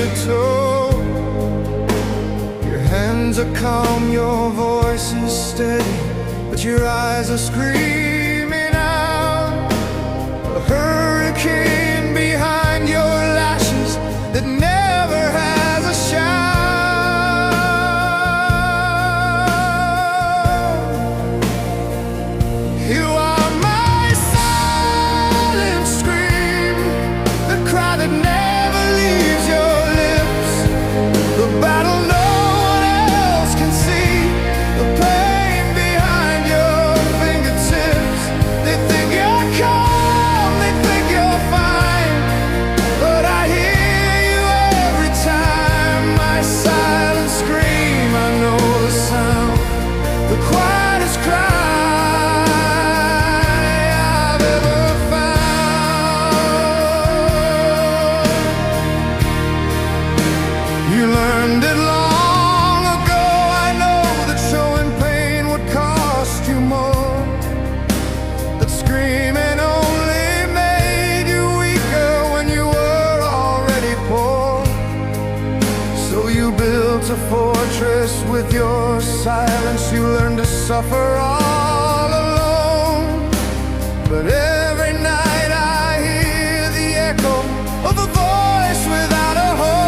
to toe. Your hands are calm, your voice is steady, but your eyes are screaming out. A hurricane behind your lashes that never has a shout. You are my silent scream, the cry that never leaves your lips, the battle no one else can see, the pain behind your fingertips. They think you're calm, they think you're fine, but I hear you every time. My silent scream, I know the sound, the quietest cry I've ever found. You learned it long ago, I know, that showing pain would cost you more, that screaming only made you weaker when you were already poor. So you built a fortress with your silence, you learned to suffer all alone. But every night I hear the echo of a voice without a hope.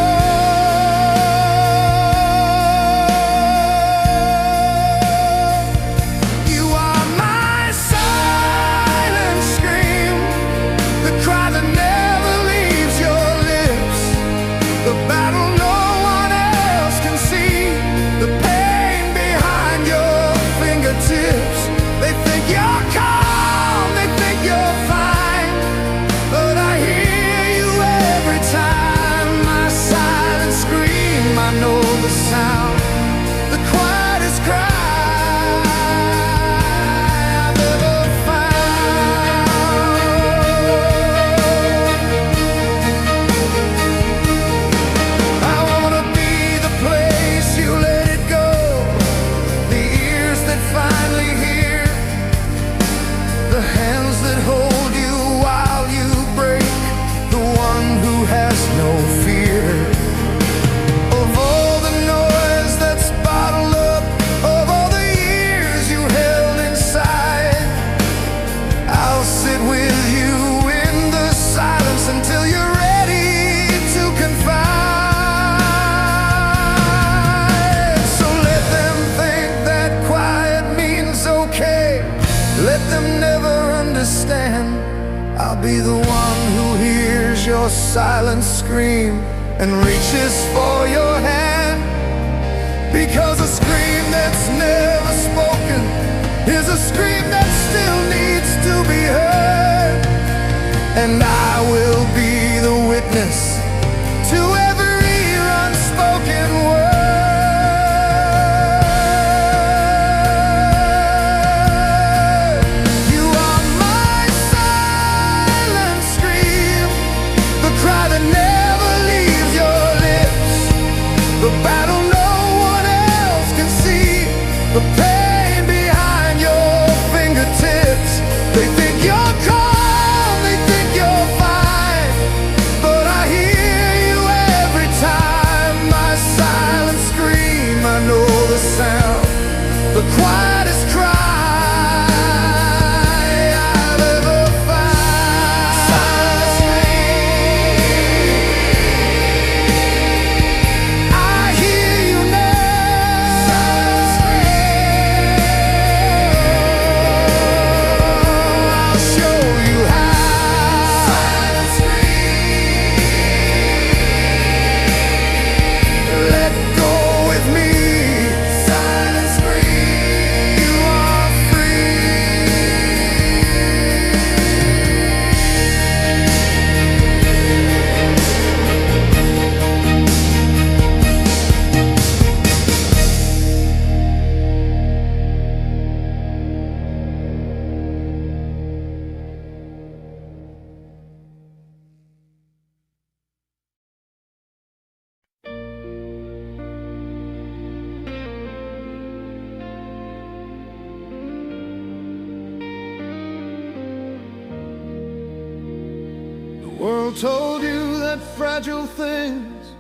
You are my silent scream, the cry that never leaves your lips, the battle no one else can see, the pain behind your fingertips. They think you're calm, they think you're fine, but I hear you every time. My silent scream, I know the sound, the quietest cry I've ever found. I wanna be the place you let it go, the ears that finally hear, the hands that hold you while you break, the one who has no fear of all the noise that's bottled up, of all the years you held inside. I'll sit with you in the silence until you're ready to confide. So let them think that quiet means okay, let them never understand. I'll be the one who hears your silent scream and reaches for your hand, because a scream that's never spoken is a scream that still needs to be heard. And I will be the witness to every unspoken word. You are my silent scream, the cry that never leaves your lips, the battle no one else can see, the pain behind your fingertips. They think you're calm, they think you're fine, but I hear you every time. My silent scream, I know the sound, the quietest cry I've ever found. Silent scream, I hear you now. Silent scream, I'll show you how. Silent scream, let go with me. Silent scream, you are free. The world told you that fragile things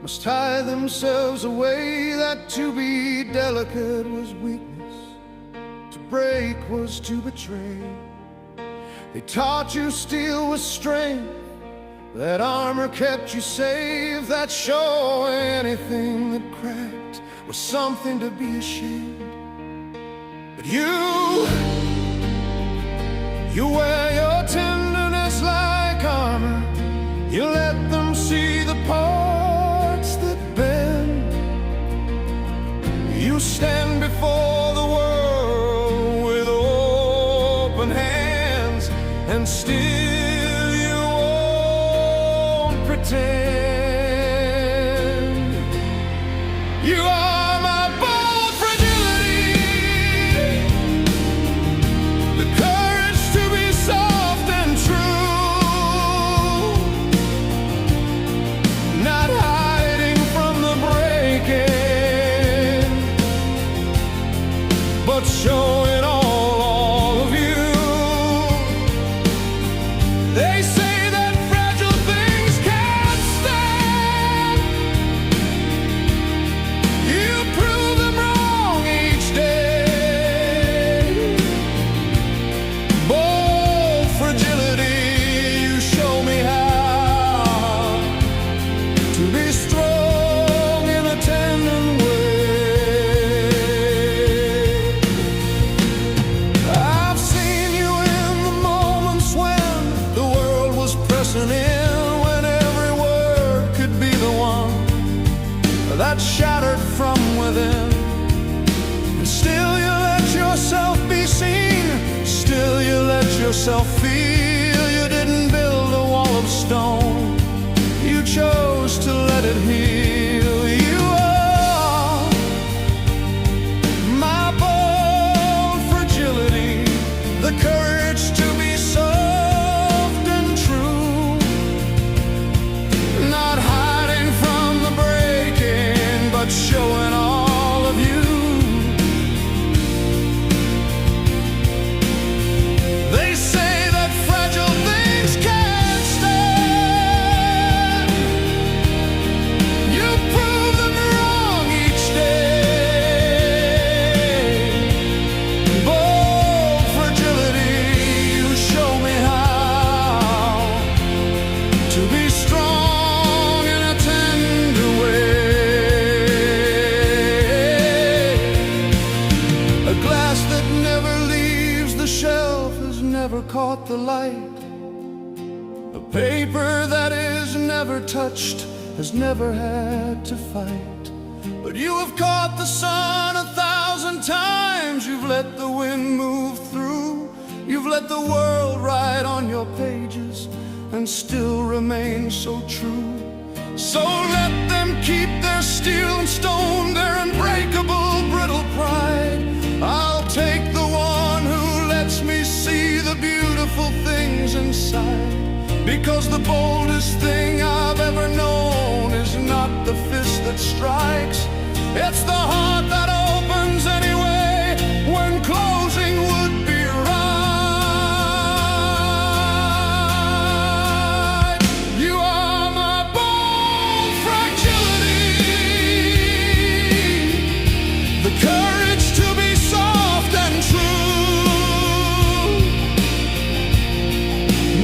must hide themselves away, that to be delicate was weakness, to break was to betray. They taught you steel was strength, that armor kept you safe, that show anything that cracked was something to be ashamed. But you wear your tenderness like armor. You let them see the parts that bend. You stand before the world with open hands, and still you won't pretend. You are my bold fragility, the courage to be soft and true, not hiding from the breaking, but showing all of you. They say that fragile things can't stand. You prove them wrong each day. Bold fragility, you show me how to be strong in a tender way. I've seen you in the moments when the world was pressing in, when every word could be the one that shattered from within. And still you let yourself be seen, still you let yourself feel. You didn't build a wall of stone, you chose to let it heal. You are my bold fragility, the courage to be soft and true, not hiding from the breaking, but showing all of you. They say that fragile things can't stand. You prove them wrong each day. Bold fragility, you show me how to be strong in a tender way. A glass that never leaves the shelf has never caught the light. A paper that is never touched has never had to fight. But you have caught the sun 1,000 times. You've let the wind move through. You've let the world write on your pages and still remain so true. So let them keep their steel and stone, their unbreakable, brittle pride. I'll take the one who lets me see the beautiful things inside. Because the boldest thing I've ever known is not the fist that strikes, it's the heart that opens anyway when closing would be right. You are my bold fragility, the courage to be soft and true,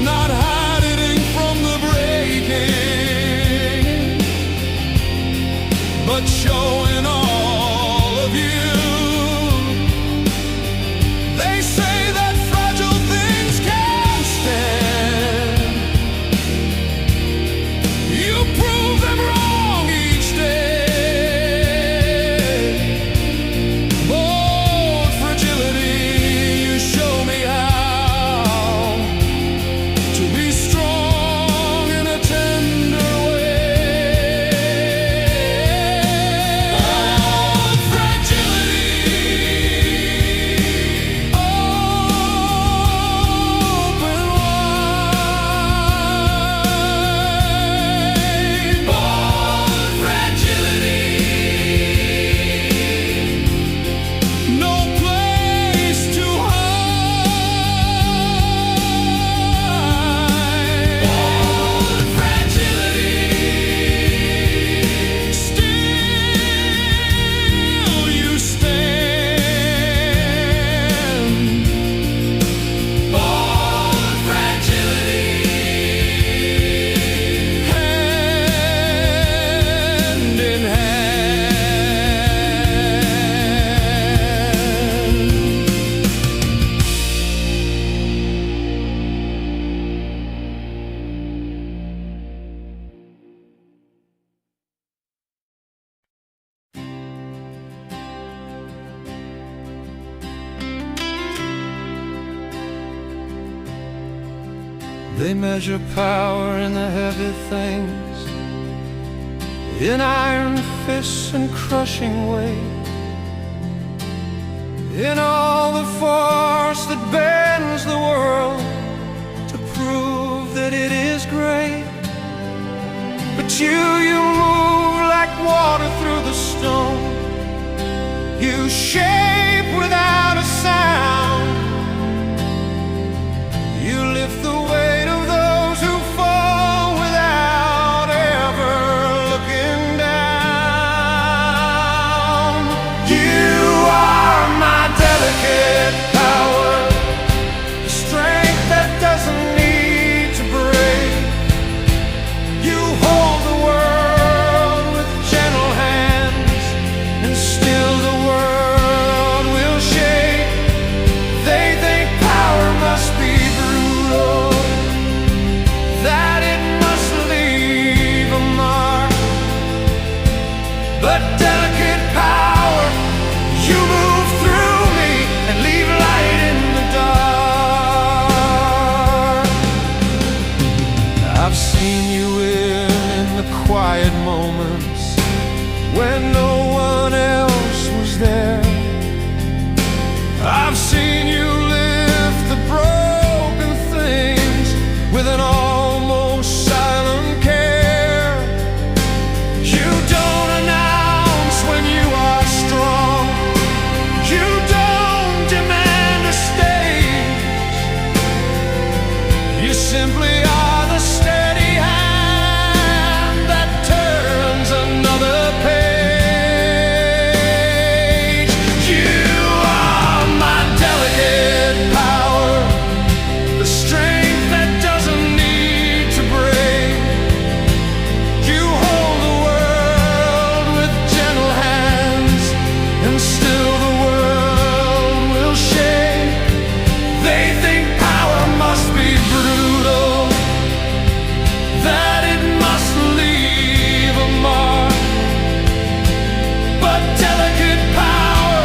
not hiding from the breaking, but showing all of you. They say that fragile things can't stand. You prove them wrong each day. Bold fragility, you show me how to be strong in a tender way. They measure power in the heavy things, in iron fists and crushing weight, in all the force that bends the world to prove that it is great. But you move like water through the stone. You shape without a sound. You lift the weight of those who fall without ever looking down. You are my delicate power, the strength that doesn't need to break. You hold the world with gentle hands, and still the world will shake. They think power must be brutal, that it must leave a mark. But delicate power, you move through me and leave light in the dark. I've seen you in the quiet moments when no one else was there. I've seen you lift the broken things with an almost silent care. You don't announce when you are strong. You don't demand a stage. You simply are the steady hand that turns another page. You are my delicate power, the strength that doesn't need to break. You hold the world with gentle hands, and still the world will shake. They think power must be brutal, that it must leave a mark. But delicate power,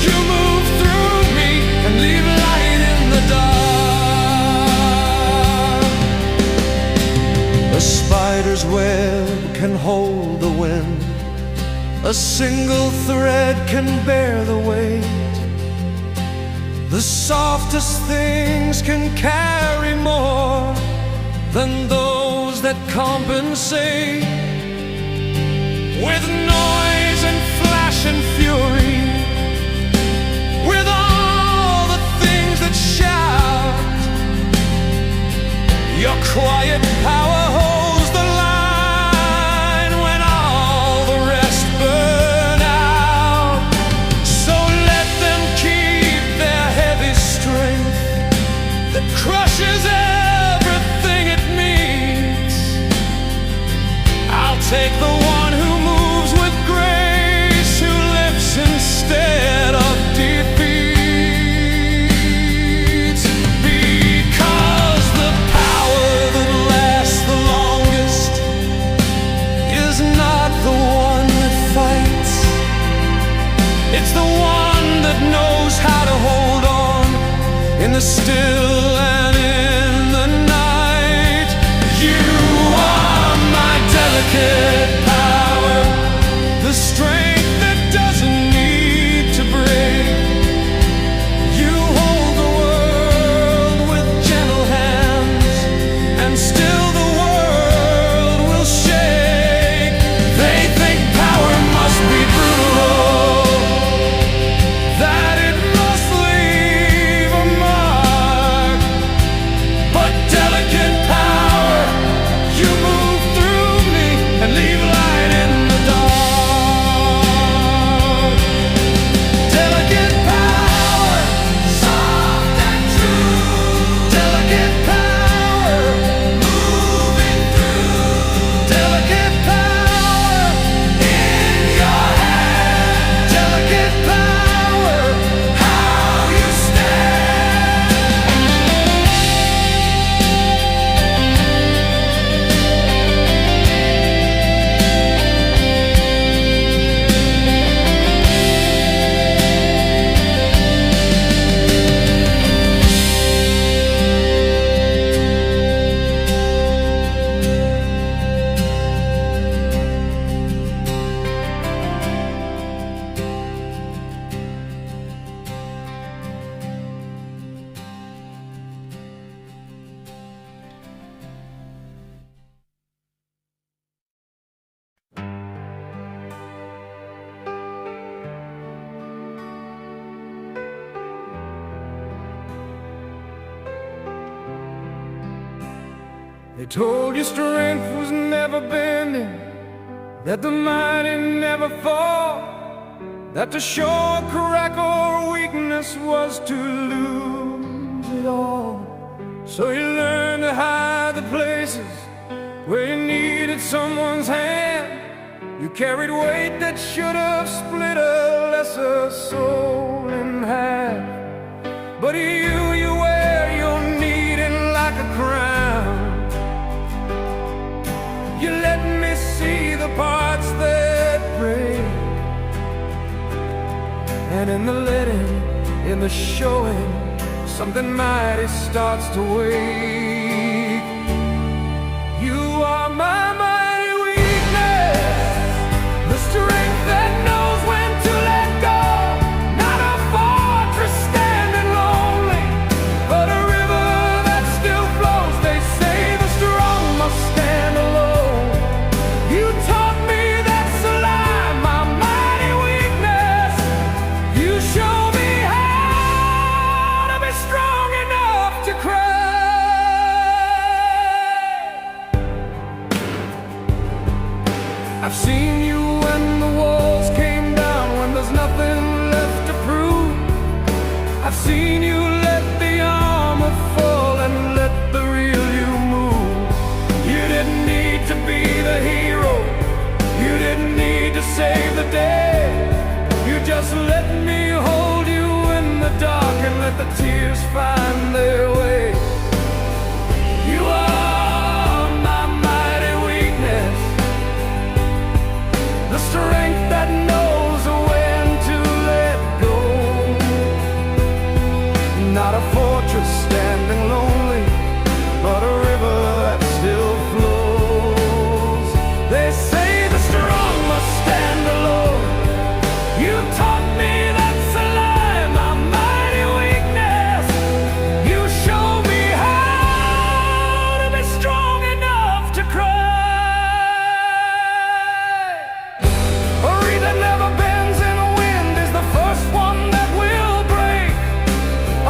you move through me and leave light in the dark. A spider's web can hold the wind, a single thread can bear the weight. The softest things can carry more than those that compensate. With noise and flash and fury, with all the things that shout, your quiet power holds the line when all the rest burn out. So let them keep their heavy strength that crushes everything it meets. I'll take the one who moves with grace, who lifts instead of defeats. Because the power that lasts the longest is not the one that fights. It's the one that knows how to hold on in the still and in the night. You are my delicate power, the strength that doesn't need to break. You hold the world with gentle hands, and still the world will shake. They think power must be brutal, that it must leave a mark. They told you strength was never bending, that the mighty never fall, that to show a crack or weakness was to lose it all. So you learned to hide the places where you needed someone's hand. You carried weight that should have split a lesser soul in half. But you wear your needing like a crown. You let me see the parts that break, and in the letting, in the showing, something mighty starts to wake. You are my mighty weakness, the strength that knows when to let go. Not a fortress standing lonely, but a river that still flows. They say the strong must stand alone. You taught me that's a lie, my mighty weakness. You show me how to be strong enough to cry. I've seen you when the walls came down, when there's nothing left to prove. I've seen you let the armor fall and let the real you move. You didn't need to be the hero, you didn't need to save the day. You just let me hold you in the dark and let the tears find their way. You are my mighty weakness, the strength that knows when to let go. Not a fortress standing lonely, but a river that still flows. They say the strong must stand alone. You taught me that's a lie, my mighty weakness. You show me how to be strong enough to cry. A reed that never bends in a wind is the first one that will break.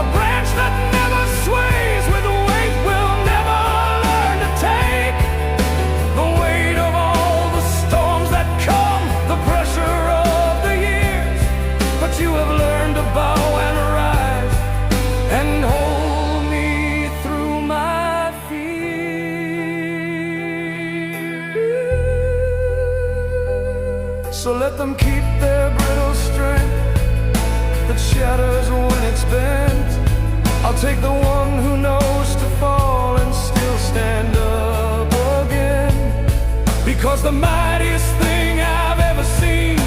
A branch that never sways with a weight we'll never learn to take. The weight of all the storms that come, the pressure of the years. But you have learned to bow and rise and hold me through my fears. So let them keep their brittle strength that shatters when it's bent. I'll take the one who knows to fall and still stand up again. Because the mightiest thing I've ever seen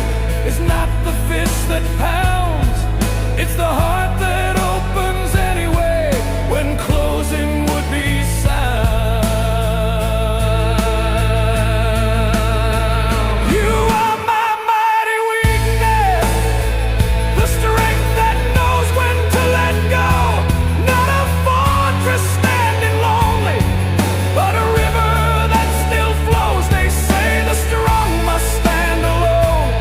is not the fist that pounds, it's the heart that opens anyway when closing would be sound. You are my mighty weakness, the strength that knows when to let go. Not a fortress standing lonely, but a river that still flows. They say the strong must stand alone.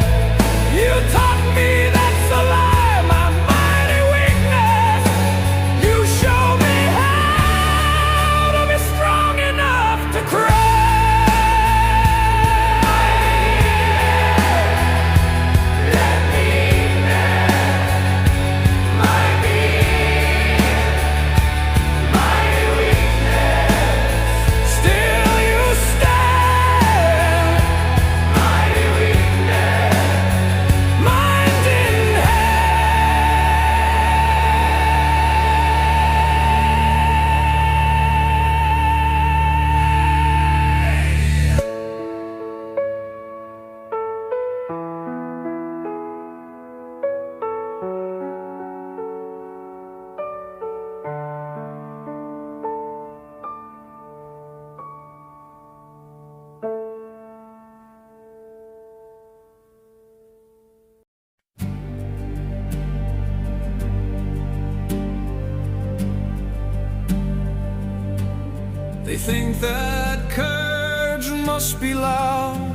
You taught me that's a lie, my mighty weakness. You show me how to be strong enough to cry. Let me mighty weakness. Still you stand, mighty weakness. Mind in They think that courage must be loud,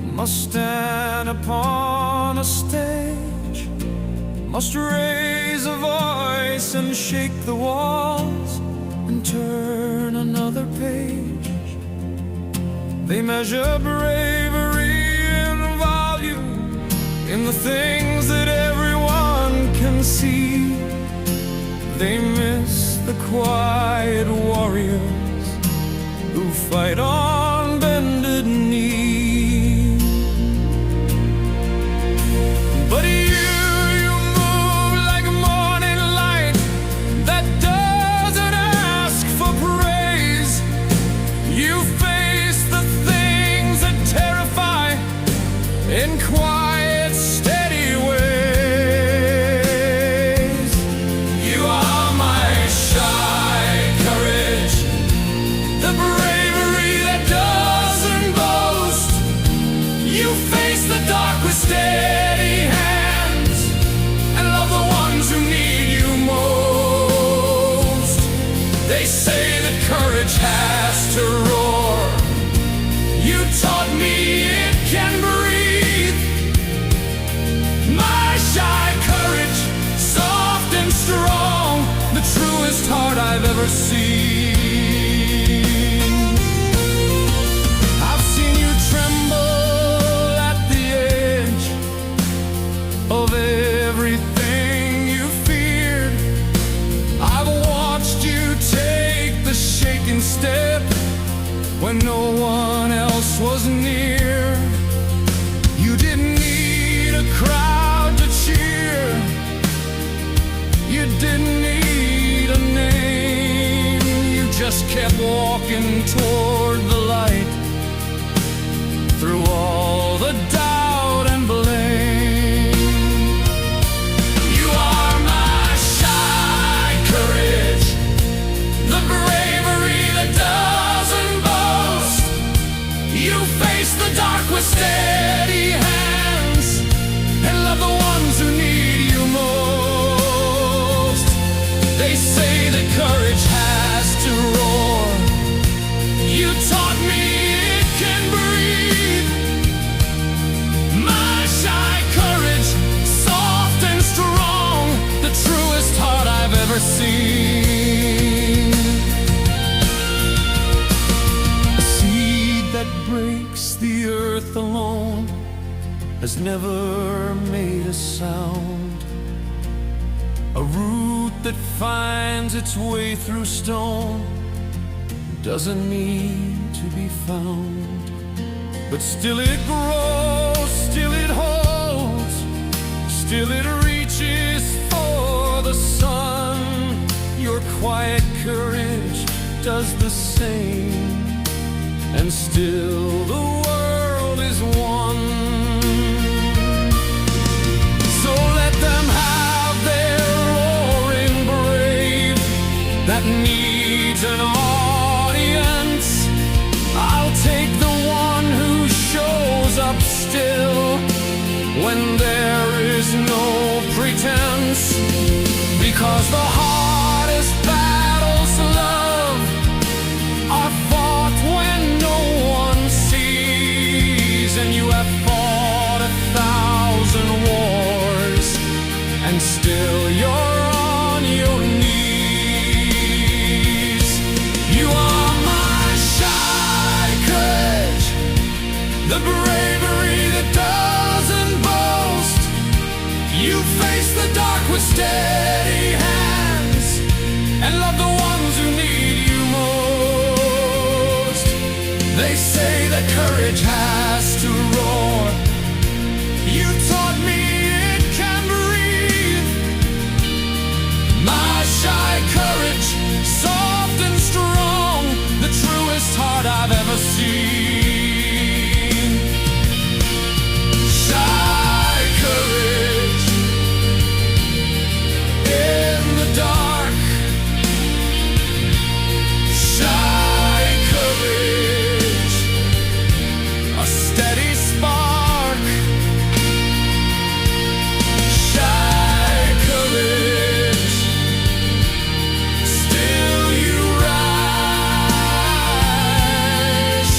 must stand upon a stage, must raise a voice and shake the walls. and turn another page. They measure bravery in volume, in the things that everyone can see. They miss the quiet warriors who fight on bended knee. But you move like a morning light that doesn't ask for praise. You face the things that terrify in quiet, steady ways. You are my shy courage, the bravery that doesn't boast. You face the dark with steady hands and love the ones who need you most. They say that courage has to roar. You taught me it can breathe. My shy courage, soft and strong, the truest heart I've ever seen. I've seen you tremble at the edge of everything you feared. I've watched you take the shaking step when no one else was near. You didn't need a crowd to cheer. You didn't need a name. You just kept walking toward the light through all the doubt and blame. You are my shy courage, the bravery that doesn't boast. You face the dark with steady hands and love the ones who need you most. They say that courage has to roar. You taught me it can breathe. My shy courage, soft and strong, the truest heart I've ever seen. A seed that breaks the earth alone has never made a sound. A root that finds its way through stone doesn't need to be found. But still it grows, still it holds, still it reaches for the sun. Your quiet courage does the same, and still the world is one. So let them have their roaring brave that needs an audience. I'll take the one who shows up still when there is no pretense. Because the hardest battles, love, are fought when no one sees. And you have fought 1,000 wars, and still you're on your knees. You are my shy courage, the bravery that doesn't boast. You face the dark with steady hands and love the ones who need you most. They say that courage has to roar. You taught me it can breathe. My shy courage, soft and strong, the truest heart I've ever seen. Shy courage in the dark. Shy courage, a steady spark. Shy courage, still you rise.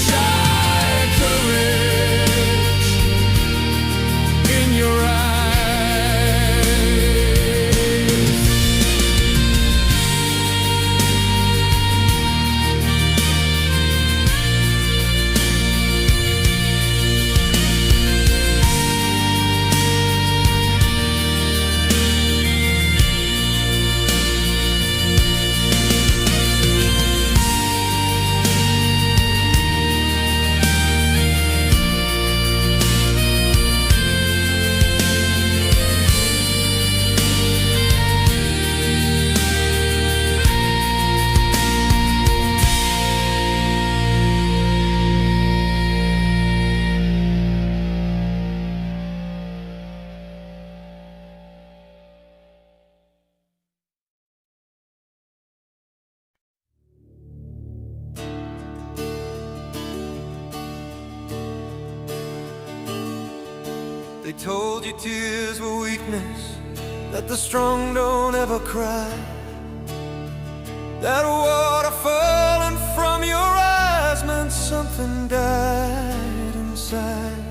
Shy courage in your eyes. They told you tears were weakness, that the strong don't ever cry, that water falling from your eyes meant something died inside.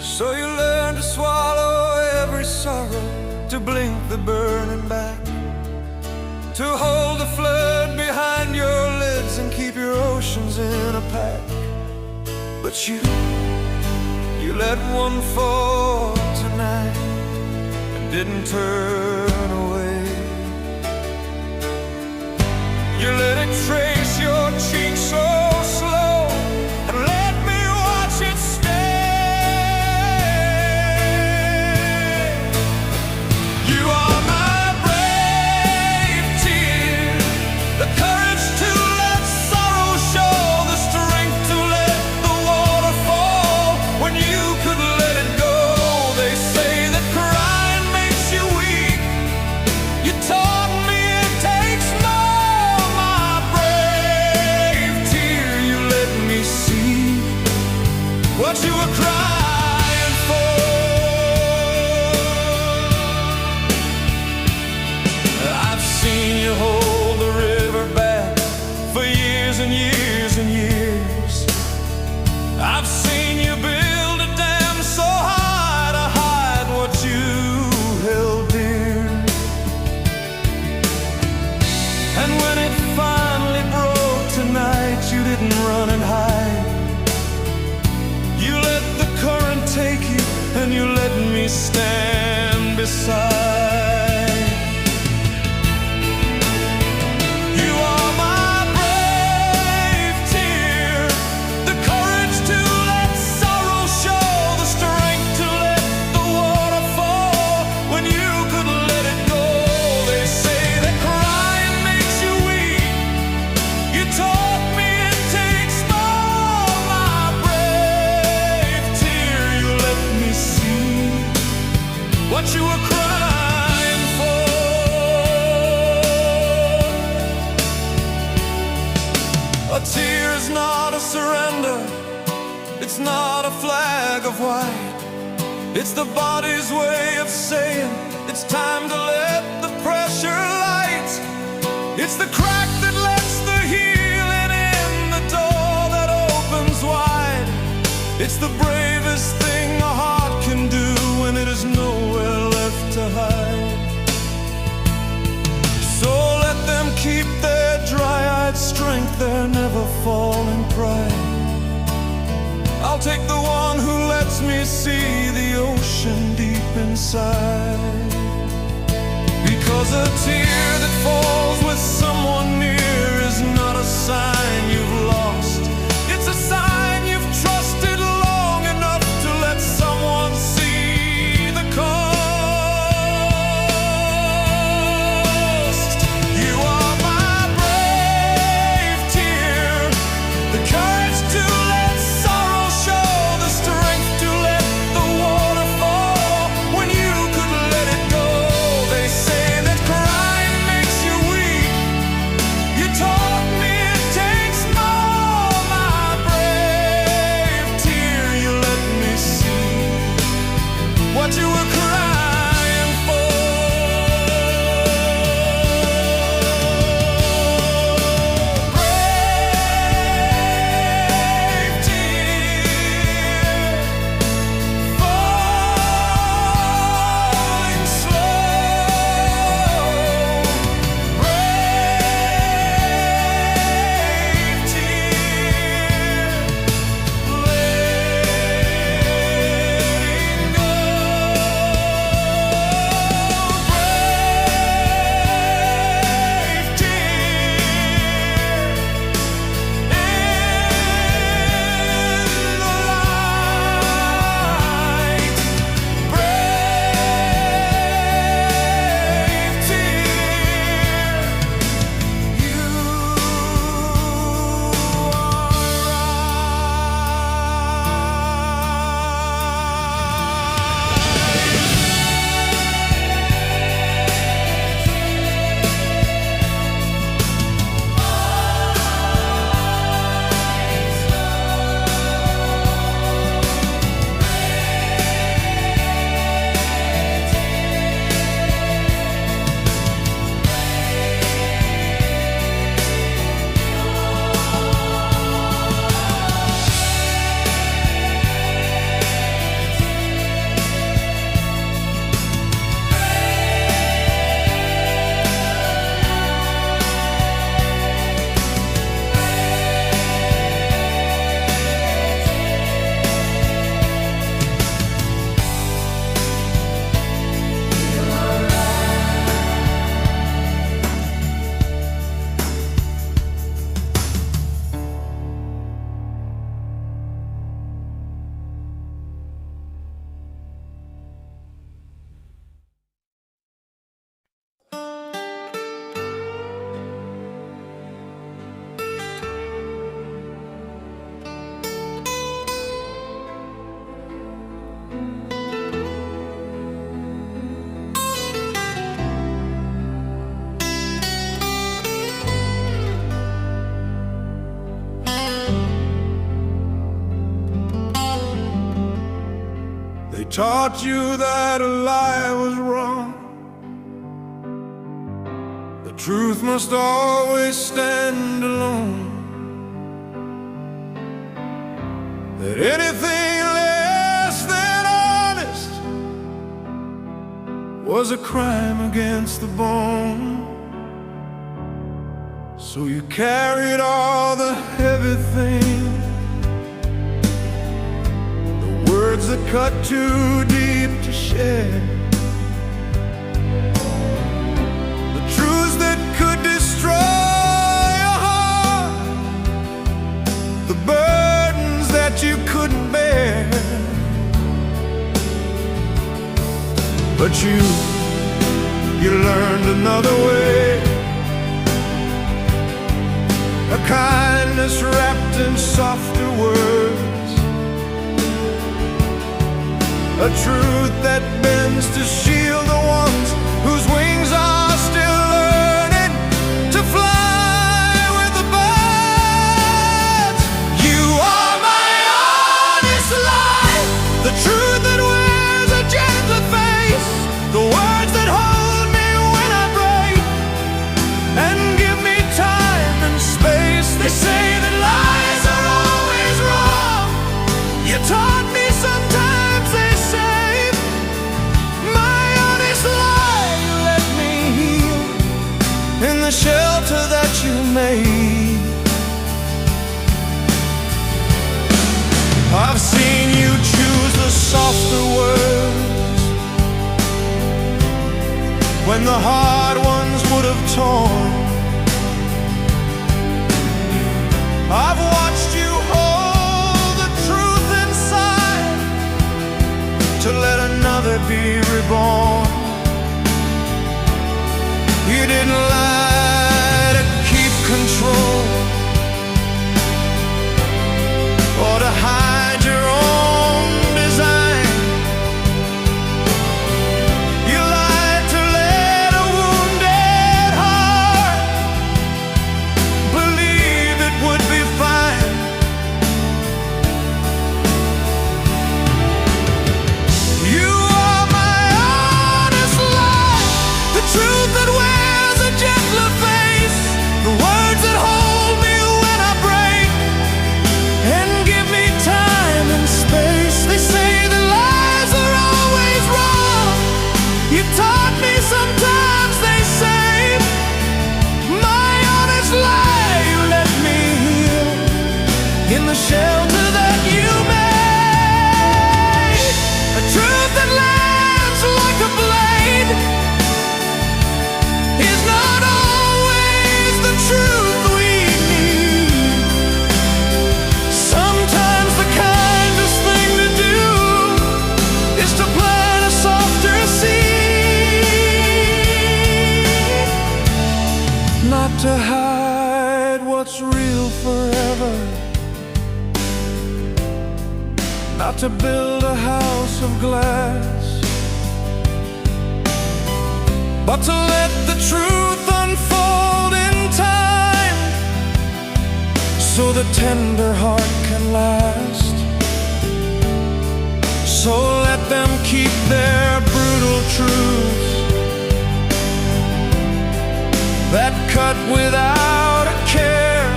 So you learn to swallow every sorrow, to blink the burning back, to hold the flood behind your lids and keep your oceans in a pack. But you let one fall tonight and didn't turn away. You let it trace your cheek so slow and let me watch it stay. You are my brave tear, the courage to let sorrow show, the strength to let the water fall when you could let it go. They say that crying makes you weak. You taught me it takes more, my brave tear. You let me see what you were crying for. I've seen you hold the river back for years and years and years. I've seen you build a dam so high to hide what you held dear. And when it finally broke tonight, you didn't run and hide. You let the current take you, and you let me stand beside. You are my brave tear, the courage to let sorrow show, the strength to let the water fall when you could let it go. They say that crying makes you weak. You taught me it takes more, my brave tear. You let me see what you were crying for. A tear is not a surrender, it's not a flag of white. It's the body's way of saying it's time to let the pressure light. It's the crack that lets the healing in, the door that opens wide. It's the bravest thing a heart can do when it is nowhere left to hide. So let them keep their dry-eyed strength, their never-falling pride. I'll take the one who lets me see the ocean deep inside. Because a tear that falls with someone near is not a sign you've lost. It's a sign you've trusted long enough to let someone see the cost. You are my brave tear, the courage to let sorrow show, the strength to let the water fall when you could let it go. They say that crying makes you weak. You taught me it takes taught you that a lie was wrong. The truth must always stand alone. That anything less than honest was a crime against the bone. So you carried all the heavy things, the words that cut too deep to share, the truths that could destroy your heart, the burdens that you couldn't bear. But you learned another way, a kindness wrapped in softer words, a truth that bends to shield the ones whose wings are still learning to fly with the birds. You are my honest life, the truth that wears a gentle face, the words that hold me when I break and give me time and space. They say that lies are always wrong. You taught me sometimes they save. My honest lie you let me heal in the shelter that you made. I've seen you choose the softer words when the hard ones would have torn. I've watched you hold the truth inside to let another be reborn. You didn't lie to keep control or to hide your own design. You lied to let a wounded heart believe it would be fine. You are my honest life, the truth that wears a gentler face, the words that hold me when I break and give me time and space. They say that lies are always wrong. You taught me sometimes they save. My honest lie you let me heal in the shelter that you made, a truth that lands like a blade is not always the truth we need. Sometimes the kindest thing to do is to plant a softer seed, not to hide what's real forever, not to build a house of glass, but to let the truth unfold in time so the tender heart can last. So let them keep their brutal truths that cut without a care.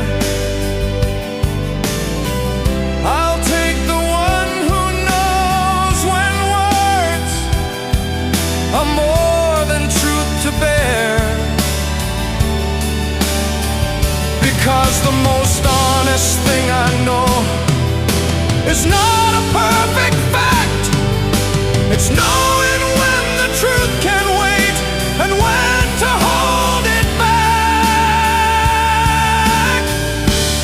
I'll take the one who knows when words are more than truth to bear, because the most honest thing I know is not a perfect fact. It's knowing when the truth can wait and when to hold it back.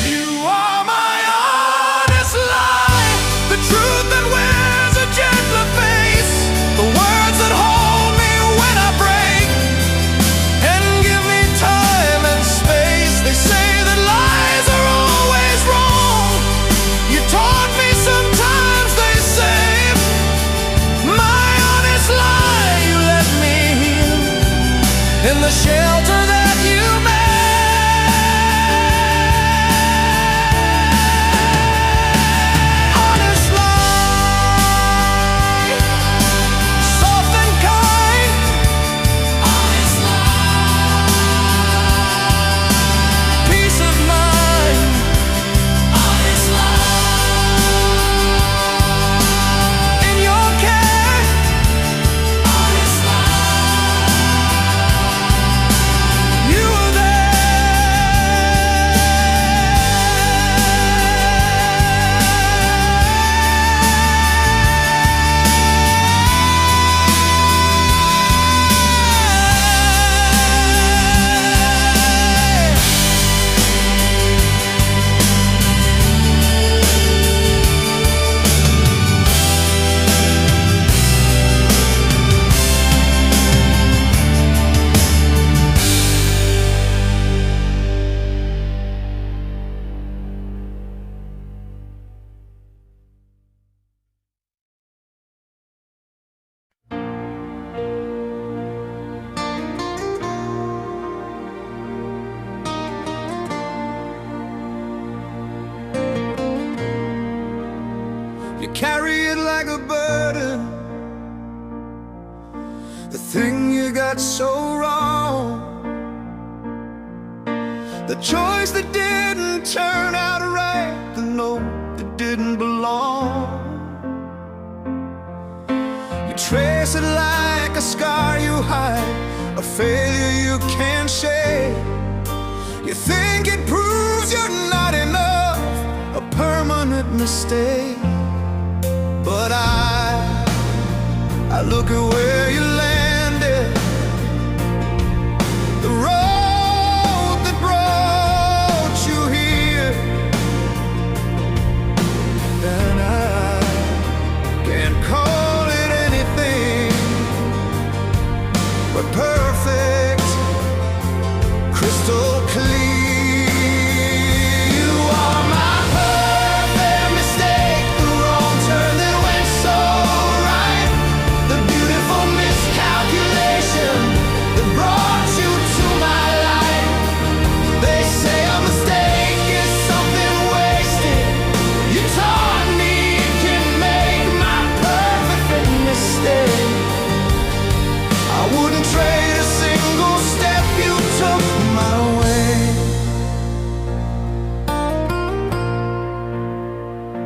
You are my honest lie, the truth that wears a gentler face, the words that hold me when I break and give me time and space. They say that lies are always wrong. You taught me sometimes they save. My honest lie you let me heal in the shelter that you made. Honest lie, You carry it like a burden, the thing you got so wrong, the choice that didn't turn out right, the note that didn't belong. You trace it like a scar you hide, a failure you can't shake. You think it proves you're not enough, a permanent mistake. But I look at where you landed, the road that brought you here, and I can't call it anything but perfect, crystal clear.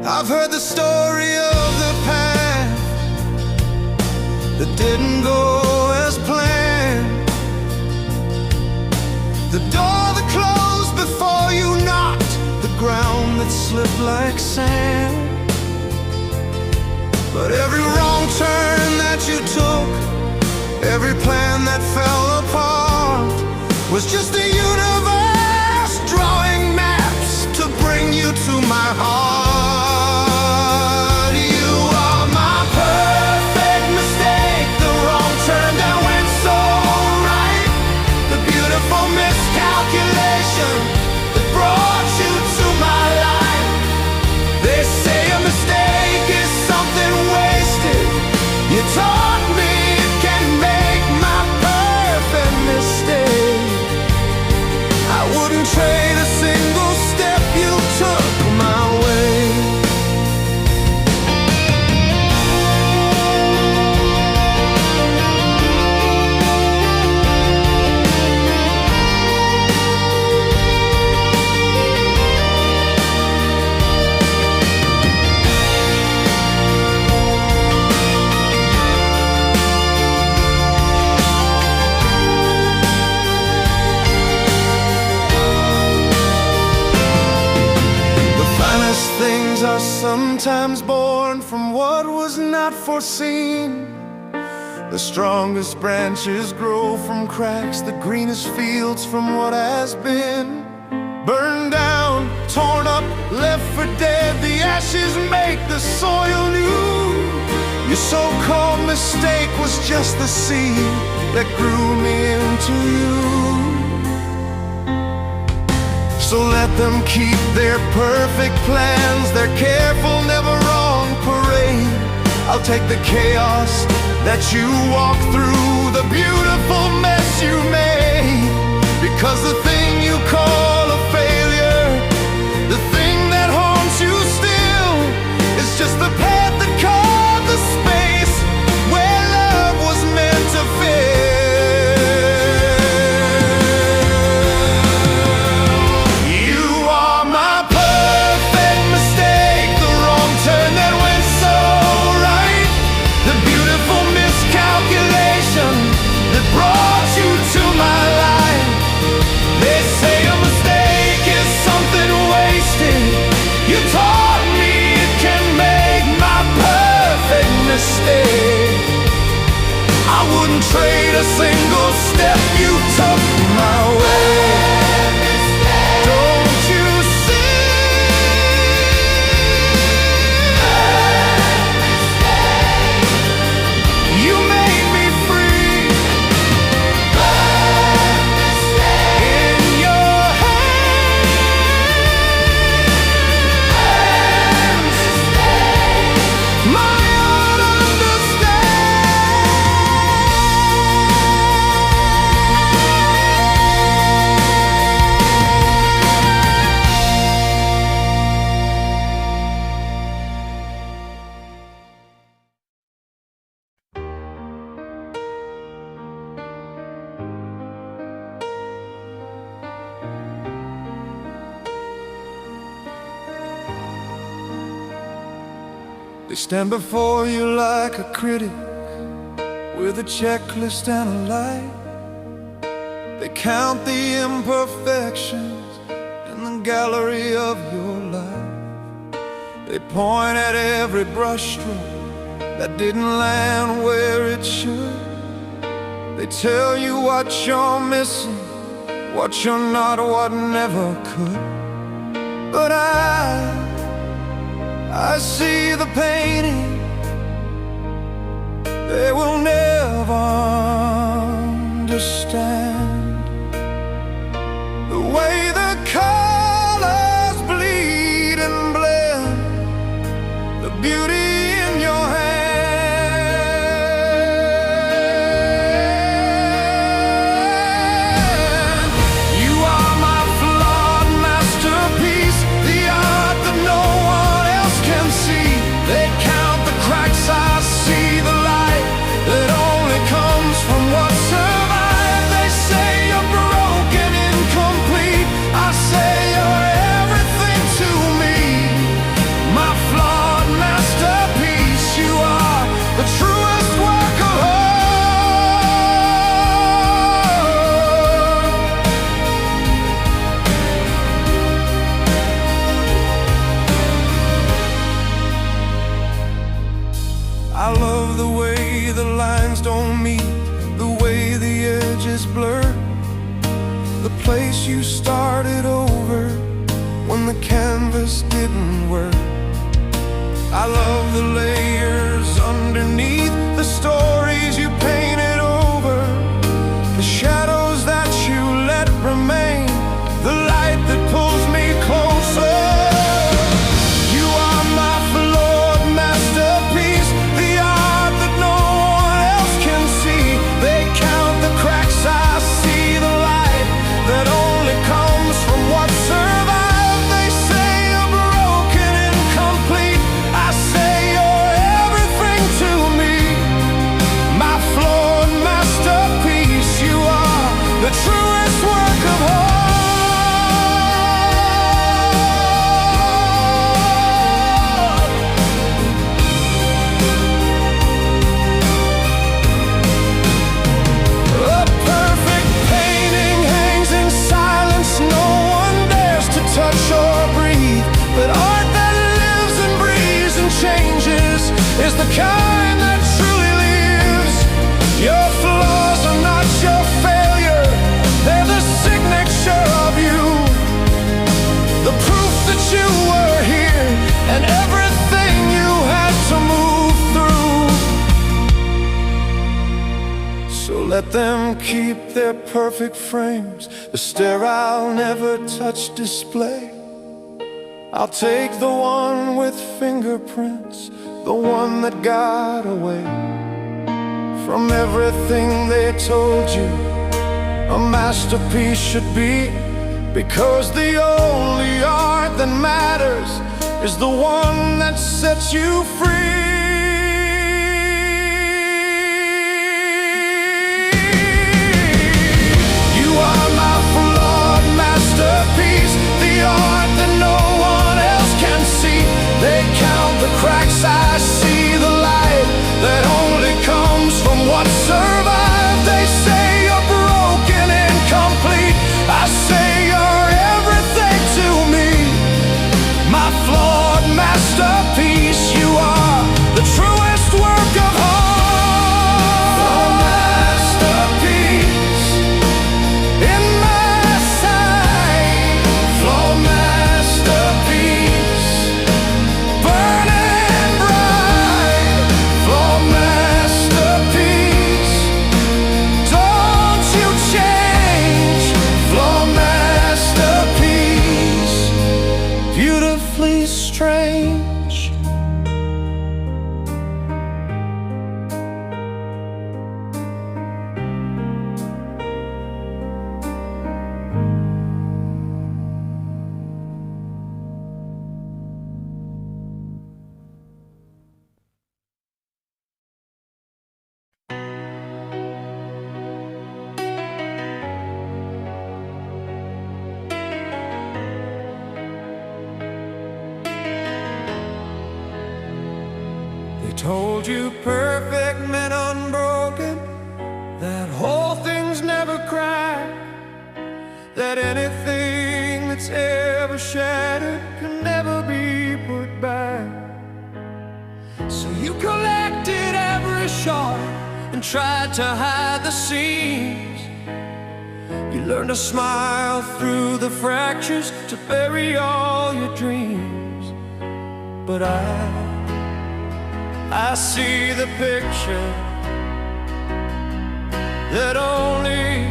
I've heard the story of the path that didn't go as planned, the door that closed before you knocked, the ground that slipped like sand. But every wrong turn that you took, every plan that fell apart, was just the universe drawing maps to bring you to my heart. Are sometimes born from what was not foreseen. The strongest branches grow from cracks, the greenest fields from what has been. Burned down, torn up, left for dead, the ashes make the soil new. Your so-called mistake was just the seed that grew me into you. So let them keep their perfect plans, their careful, never wrong parade. I'll take the chaos that you walk through, the beautiful mess you made. Because the thing you call a failure, the thing that haunts you still, is just the path that carved the space where love was meant to fill. Brought you to my life. They say I'm a They stand before you like a critic with a checklist and a light. They count the imperfections in the gallery of your life. They point at every brushstroke that didn't land where it should. They tell you what you're missing, what you're not, what never could. But I see the painting they will never understand. The way the colors bleed and blend, the beauty in your hand. You are my flawed masterpiece, the art that no one else can see. They count the cracks, I see the light that only comes from what survived. They say you're broken, incomplete. I say you're everything to me. My flawed masterpiece, you are the truest work of art. I love the way the lines don't meet, the way the edges blur, the place you started over when the canvas didn't work. I love the layers underneath, the stories you painted over, the shadows that you let remain, the light that pulls me closer. You are my flawed masterpiece, the art that no one else can see. They count the cracks, I see the light that only comes from what survived. They say you're broken, incomplete. I say you're everything to me. My flawed masterpiece, you are the truest work of art. A perfect painting hangs in silence, no one dares to touch or breathe. But art that lives and breathes and changes is the kind that truly lives. Your flaws are not your failure, they're the signature of you, the proof that you were here and everything you had to move through. So let them keep their perfect frames, the sterile, never touched display. I'll take the one with fingerprints, the one that got away from everything they told you a masterpiece should be. Because the only art that matters is the one that sets you free. You are my flawed masterpiece, the art that no one else can see. They count the cracks, I see the light that only comes from what survived. They say you're broken, incomplete. I say you're everything to me. My flawed masterpiece, you are They told you perfect meant unbroken, that whole thing's never crack, that anything that's ever shattered can never be put back. So you collected every shard and tried to hide the seams. You learned to smile through the fractures, to bury all your dreams. But I see the picture that only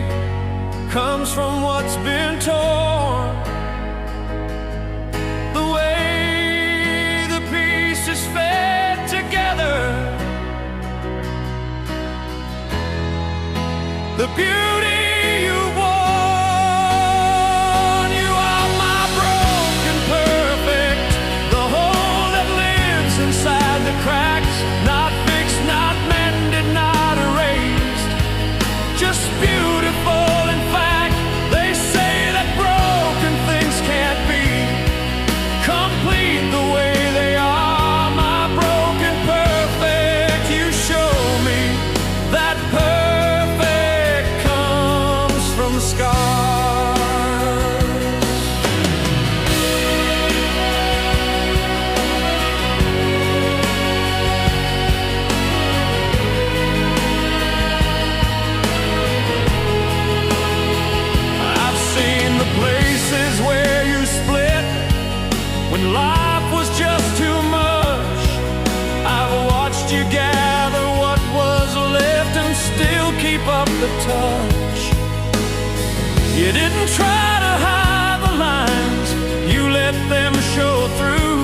comes from what's been torn. The way the pieces fit together, the beauty you won. You are my broken perfect, the hole that lives inside the cracks, not fixed, not mended, not erased, just beautiful. In fact, they say that broken things can't be complete the way they are. My broken perfect, you show me that perfect comes from scars. I've seen the places where you split when life was just too much. I've watched you gather what was left and still keep up the touch. You didn't try to hide the lines, you let them show through.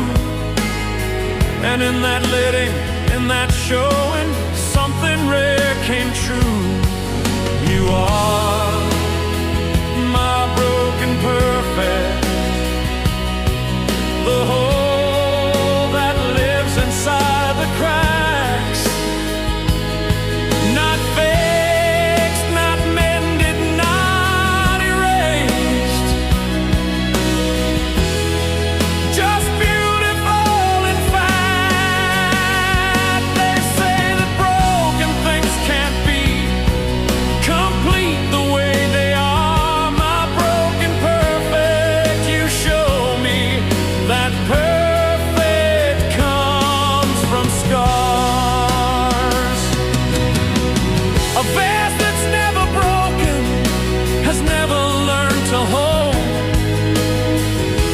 And in that letting, in that showing, something rare came true. You are my broken perfect, the hole that lives inside the cracks, not fixed, not mended, not erased, just beautiful. In fact, they say that broken things can't be complete the way they are. My broken perfect, you show me that perfect comes from scars. A vase that's never broken has never learned to hold.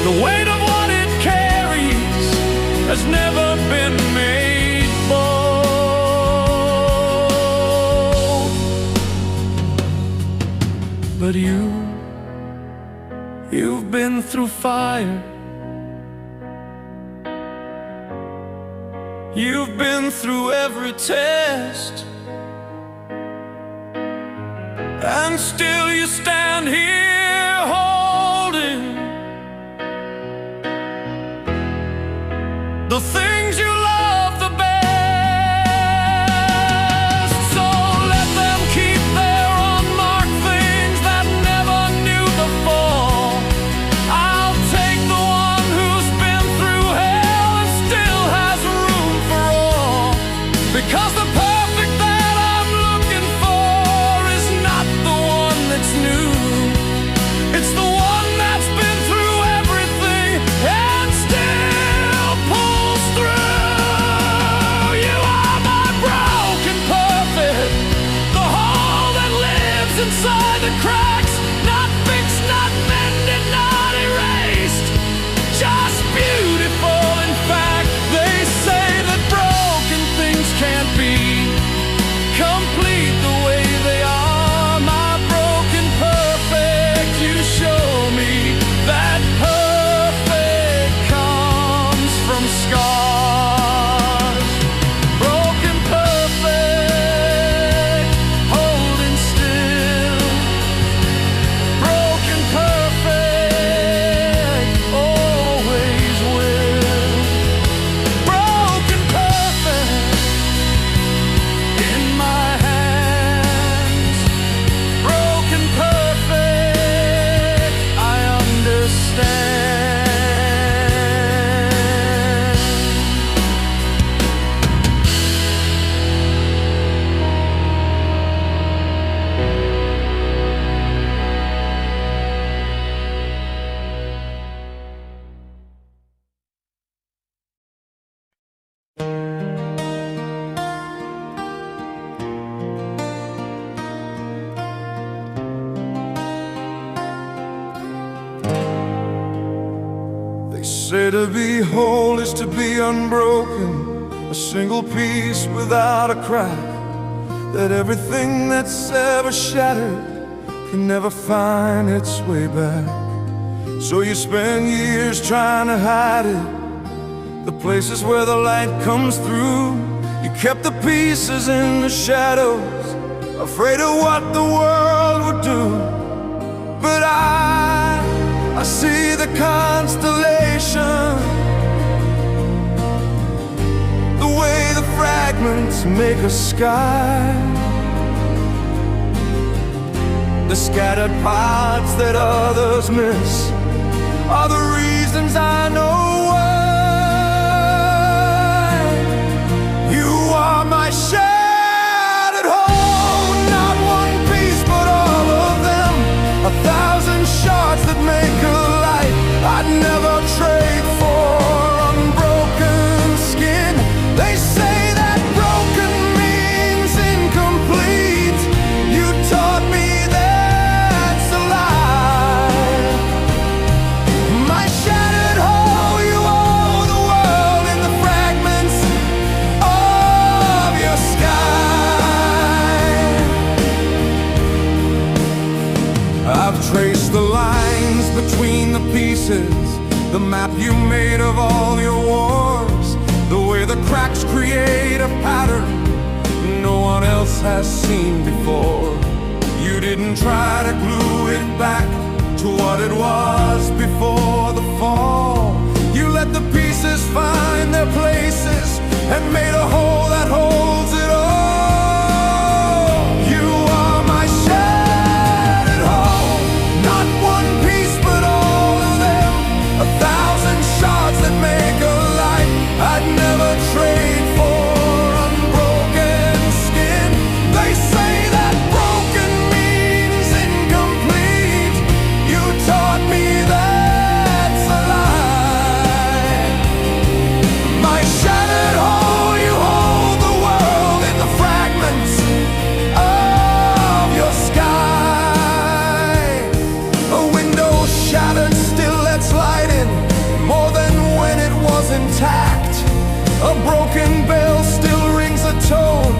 The weight of what it carries has never been made bold. But you've been through fire, you've been through every test, and still you stand here holding the things you love the best. So let them keep their unmarked things that never knew the fall. I'll take the one who's been through hell and still has room for all, because the perfect that I'm looking for is not the one that's new. say to be whole is to be unbroken, a single piece without a crack, that everything that's ever shattered can never find its way back. So you spend years trying to hide it, the places where the light comes through. You kept the pieces in the shadows, afraid of what the world would do. But I see the constellation, the way the fragments make a sky, the scattered parts that others miss are the reasons I know why. You are my shattered whole, not one piece but all of them, 1,000 shards that make a light I'd never trade for unbroken skin. They say that broken means incomplete. You taught me that's a lie. My shattered whole, you owe the world in the fragments of your sky. I've traced the lines between the pieces, the map you made of all your wars, the way the cracks create a pattern no one else has seen before. You didn't try to glue it back to what it was before the fall. You let the pieces find their places and made a hole that holds it all. You are my shattered whole, not one piece but all of them, 1,000 shards that make a light I'd never trade for unbroken skin. They say that broken means incomplete. You taught me that's a lie. My shattered whole, you hold the world in the fragments of your sky. A window shattered still lets light in more than when it was intact. A broken bell still rings a tone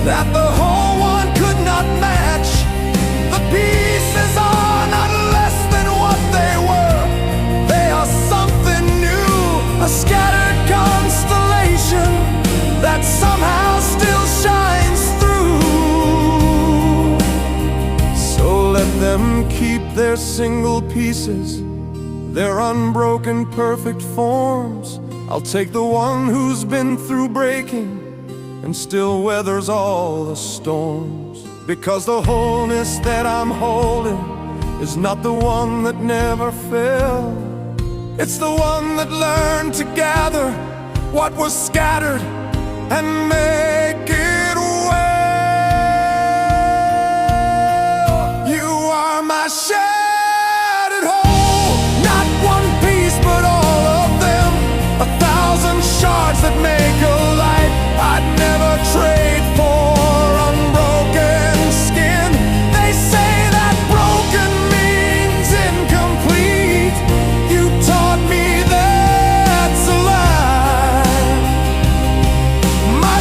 that the whole one could not match. The pieces are not less than what they were, they are something new, a scattered constellation that somehow still shines through. So let them keep their single pieces, their unbroken perfect forms. I'll take the one who's been through breaking and still weathers all the storms, because the wholeness that I'm holding is not the one that never fell. It's the one that learned to gather what was scattered and make it well. You are my shattered whole, not one piece but all of them, 1,000 shards that make a light I'd never trade for unbroken skin. They say that broken means incomplete. You taught me that's a lie. My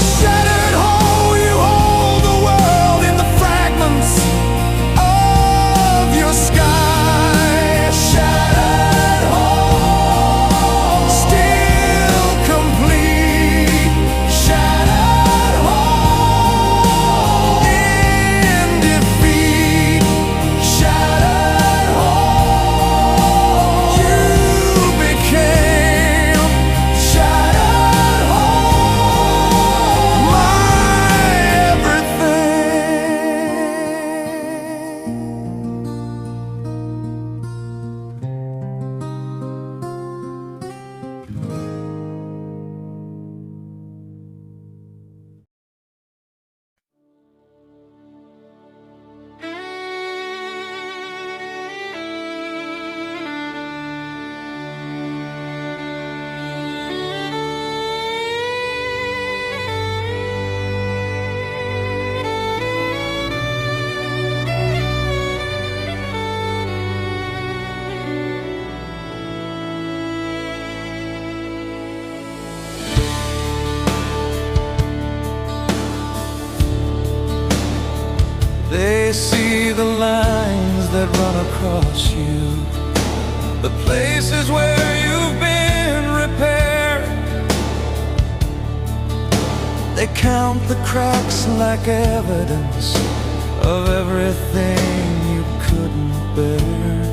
They see the lines that run across you, the places where you've been repaired. They count the cracks like evidence of everything you couldn't bear.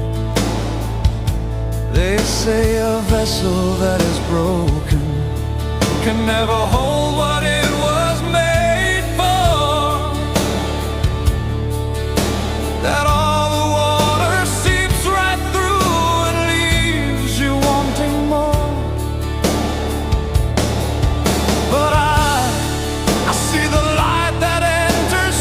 They say a vessel that is broken can never hold what it was made for. That all the water seeps right through and leaves you wanting more. But I see the light that enters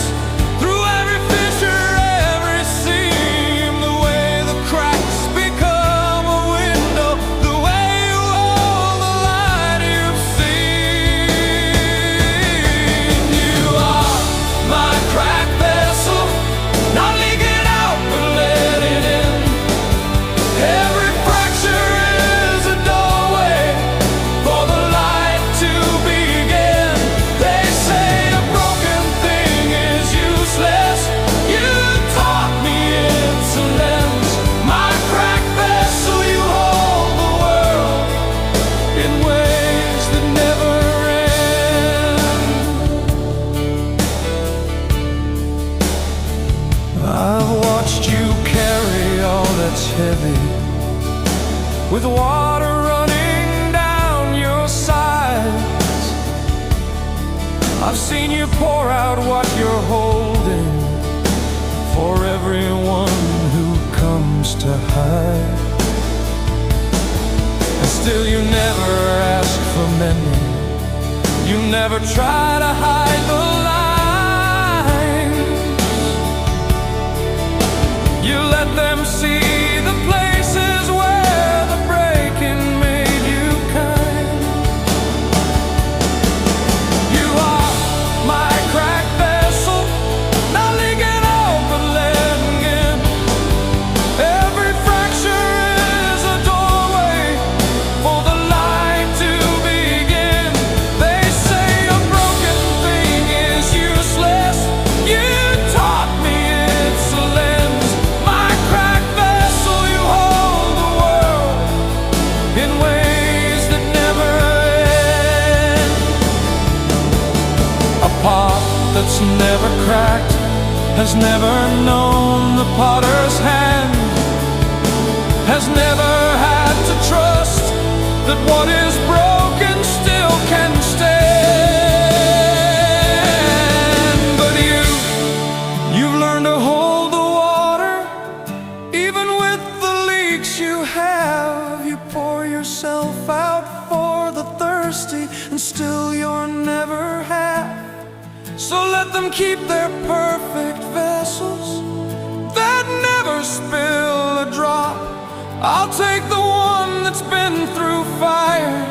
through every fissure, every seam. The way the cracks become a window, the way you hold the light you've seen. You are my cracked vessel, not leaking out but letting in. Every fracture is a doorway for the light to begin. They say a broken thing is useless. You taught me it's a lens. My cracked vessel, you hold the world in ways that never end. I've watched you carry all that's heavy, with water running down your sides. I've seen you pour out what you're holding for everyone who comes to hide. And still you never ask for mending. You never try to hide the lines. You let them see the places where the breaking made you kind. You are my cracked vessel, not leaking out but letting in. Every fracture is a doorway for the light to begin. They say a broken thing is useless. You taught me it's a lens. My cracked vessel, you hold the world in ways that never end. A pot that's never cracked has never known the potter's hand, has never had to trust that what is broken still can stand. But you've learned to hold the water, even with the leaks you have. You pour yourself out for the thirsty, and still you're never half. So let them keep their perfect vessels that never spill a drop. I'll take the one that's been through fire,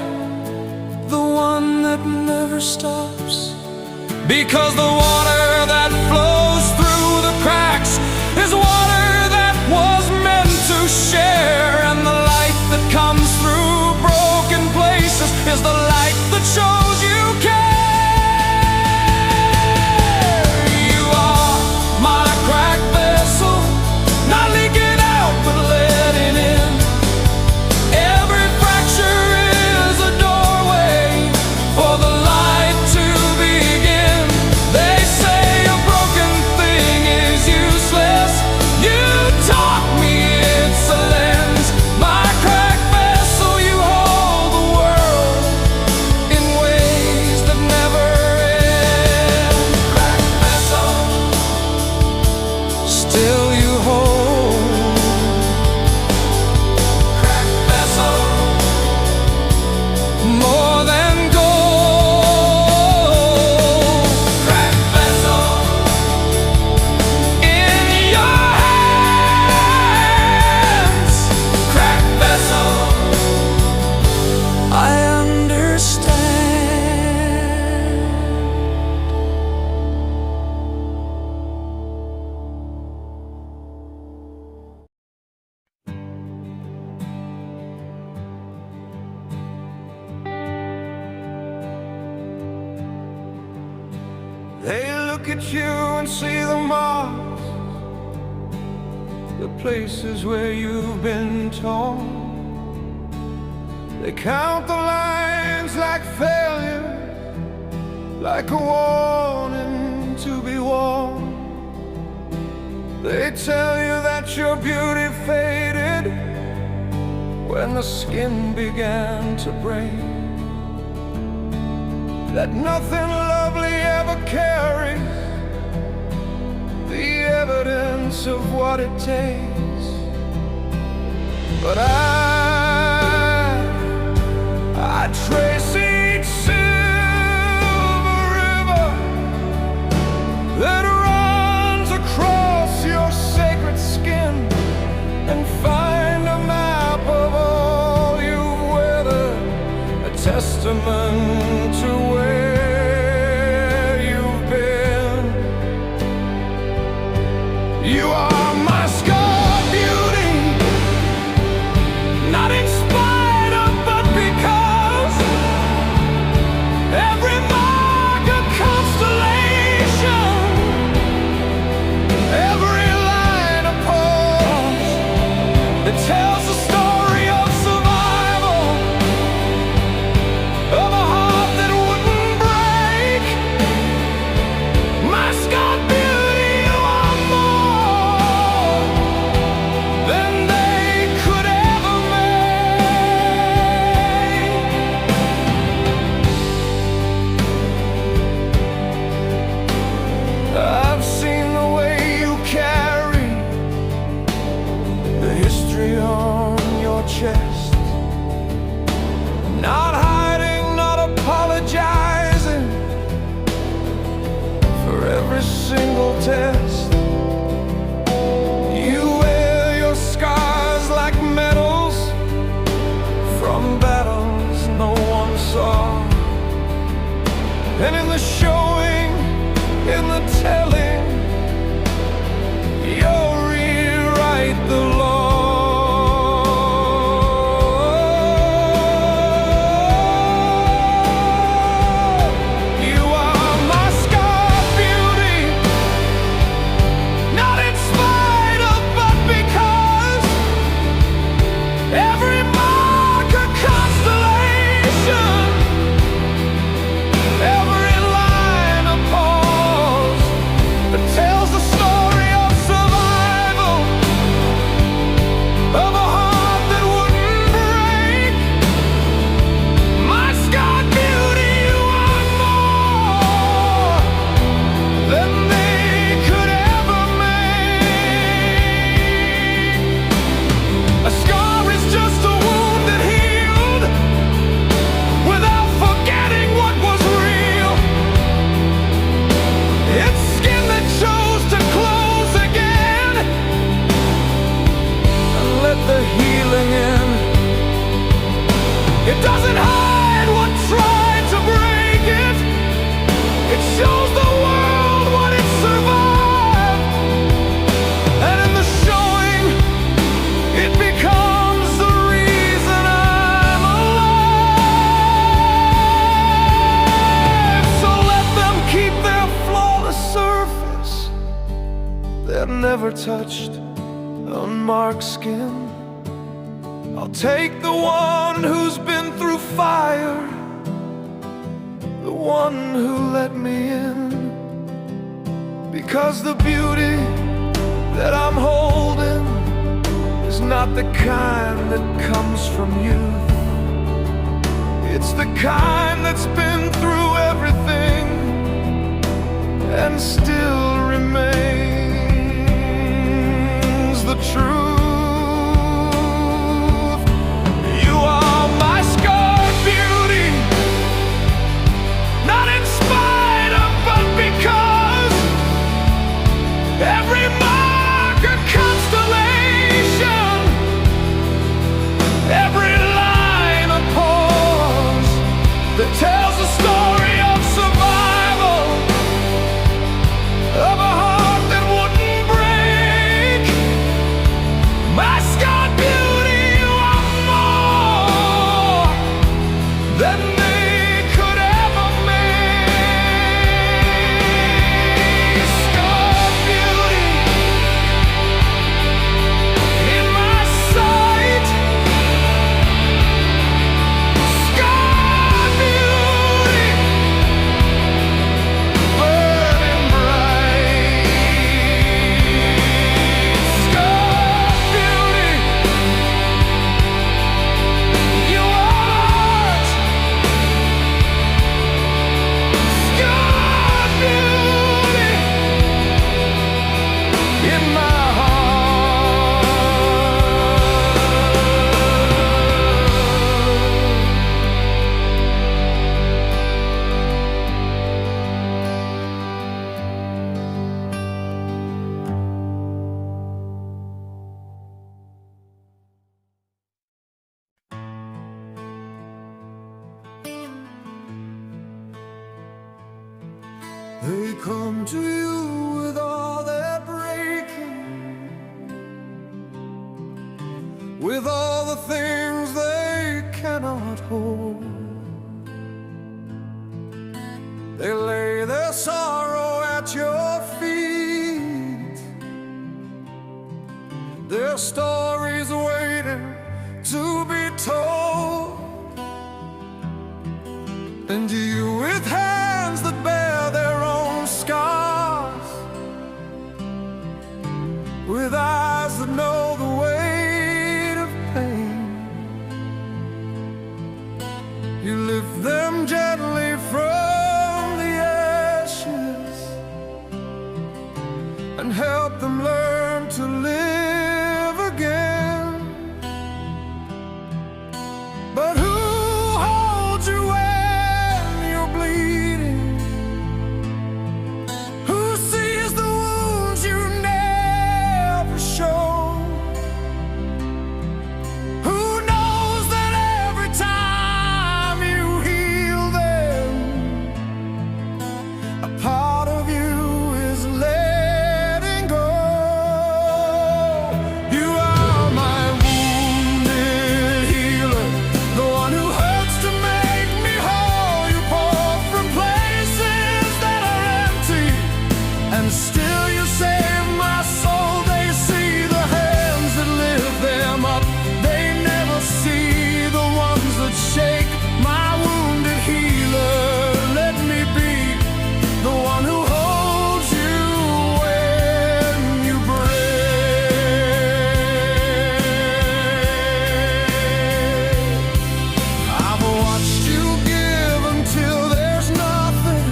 the one that never stops. Because the water that flows through the cracks is water that was meant to share. And the light that comes through broken places is the light that shows you care. You are my cracked vessel, not leaking out but letting in. Every fracture is a doorway for the light to begin. They say a broken thing is useless. You taught me it's a lens. My cracked vessel, you hold the world in ways that never end. Cracked vessel, still you hold. Cracked vessel, more than gold. Cracked vessel, in your hands. Cracked vessel, I understand. They look at you and see the marks the places where you've been torn. They count the lines like failure, like a warning to be warned. They tell you that your beauty faded when the skin began to break, that nothing lovely ever carries the evidence of what it takes. But I trace each silver river that runs across your sacred skin, and find a map of all you've weathered, a testament to where you've been. You are my scarred beauty, not in spite of, but because. Every mark a constellation, every line a pulse that tells the story of survival, of a heart that wouldn't break. My scarred beauty, you are more than they could ever make. I've seen the way you carry the history on your chest, not hiding, not apologizing for every single test. You wear your scars like medals from battles no one saw, and in the showing, in the telling, you'll rewrite the law. You are my scarred beauty, not in spite of, but because. Every mark a constellation, every line a pause that tells the story of survival, of a heart that wouldn't break. My scarred beauty, you are more than they could ever make. A scar is just a wound that healed without forgetting what was real. It's skin that chose to close again and let the healing in. It doesn't hide what tried to break it. It shows the world what it survived, and in the showing, it becomes the reason I'm alive. So let them keep their flawless surface, their never touched, unmarked skin. I'll take the one who's been through fire, the one who let me in, because the beauty that I'm holding is not the kind that comes from youth. It's the kind that's been through everything and still remains the truth. You are my scarred beauty, not in spite of, but because. Every mark a constellation, every line a pause that tells the story of survival. They come to you with all their breaking, with all the things they cannot hold. They lay their sorrow at your feet, their stories waiting to be told. And you, with hands that bear their own scars, with eyes that know the weight of pain, you lift them gently from the ashes and help them learn to live again. But who holds you when you're bleeding? Who sees the wounds you never show? Who knows that every time you heal them, a part of you is letting go? You are my wounded healer, the one who hurts to make me whole. You pour from places that are empty, and still you save my soul. They see the hands that lift them up, they never see the ones that shake. My wounded healer, let me be the one who holds you when you break. I've watched you give until there's nothing.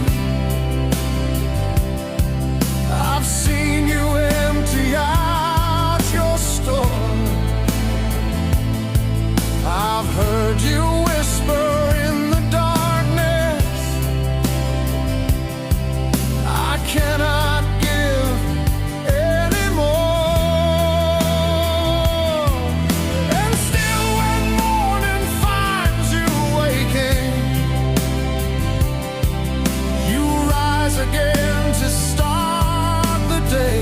I've seen you empty out your store. I've heard you whisper in the darkness, I cannot give anymore. And still when morning finds you waking, you rise again to start the day,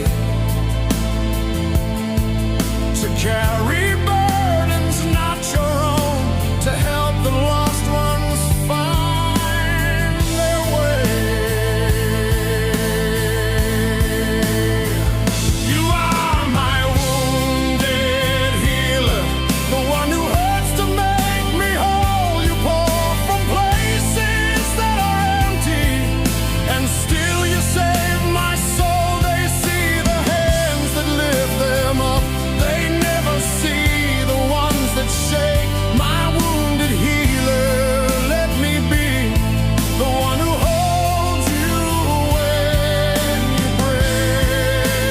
to carry burdens not your own, to help the lost ones find their way. You are my wounded healer, the one who hurts to make me whole. You pour from places that are empty, and still you save my soul. They see the hands that lift them up, they never see the ones that shake. My wounded healer, let me be the one who holds you when you break.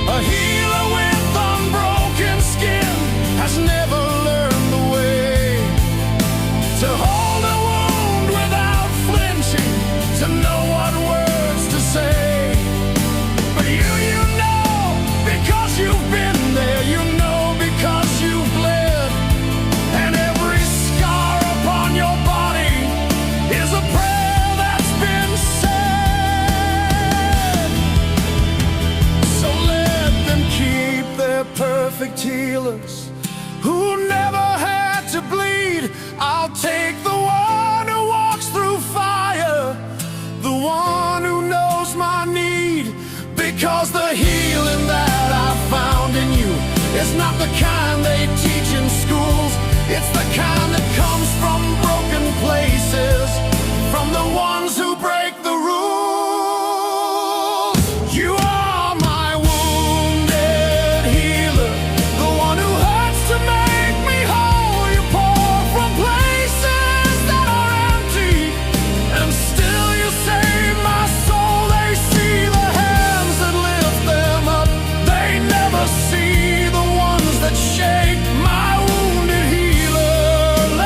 A healer with unbroken skin has never learned the way to hold a wound without flinching, to know what words to say. But you know, because you've been there, you know because you've bled, and every scar upon your body is a prayer that's been said. So let them keep their perfect healers who never had to bleed. I'll take the one who walks through fire, the one who knows my need, because the healing that I found in you is not the kind they teach in schools. It's the kind that comes from broken places, from the ones who break the rules. You are my wounded healer, the one who hurts to make me whole. You pour from places that are empty, and still you save my soul. They see the hands that lift them up, they never see the ones that shake. My wounded healer,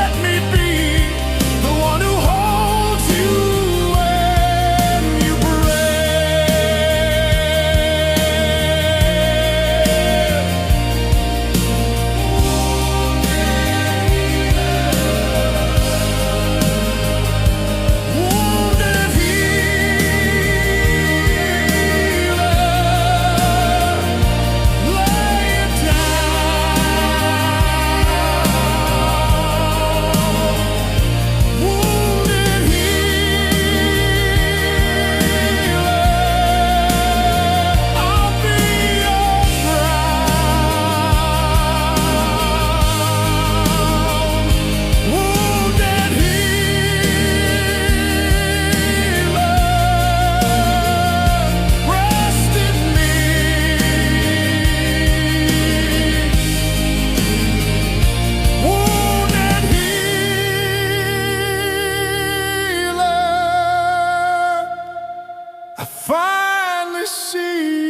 see.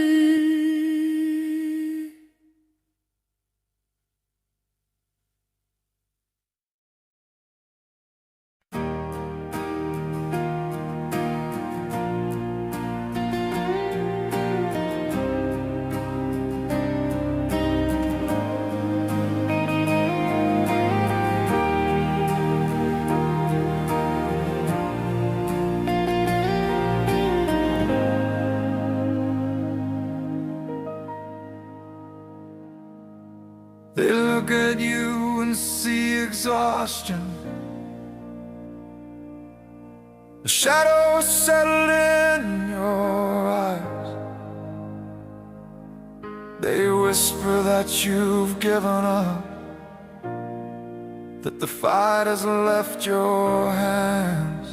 They look at you and see exhaustion, the shadows settle in your eyes. They whisper that you've given up, that the fight has left your hands.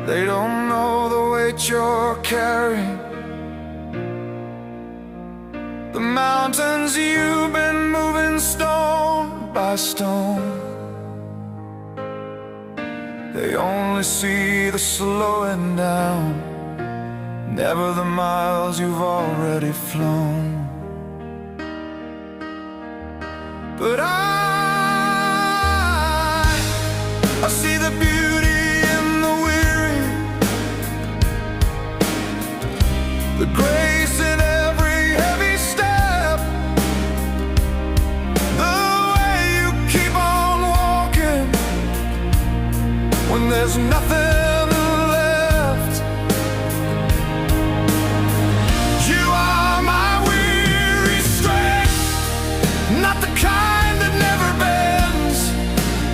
They don't know the weight you're carrying, the mountains you've been moving stone by stone. They only see the slowing down, never the miles you've already flown. But I see the beauty in the weary, the grace in every heavy step, the way you keep on walking when there's nothing left. You are my weary strength, not the kind that never bends,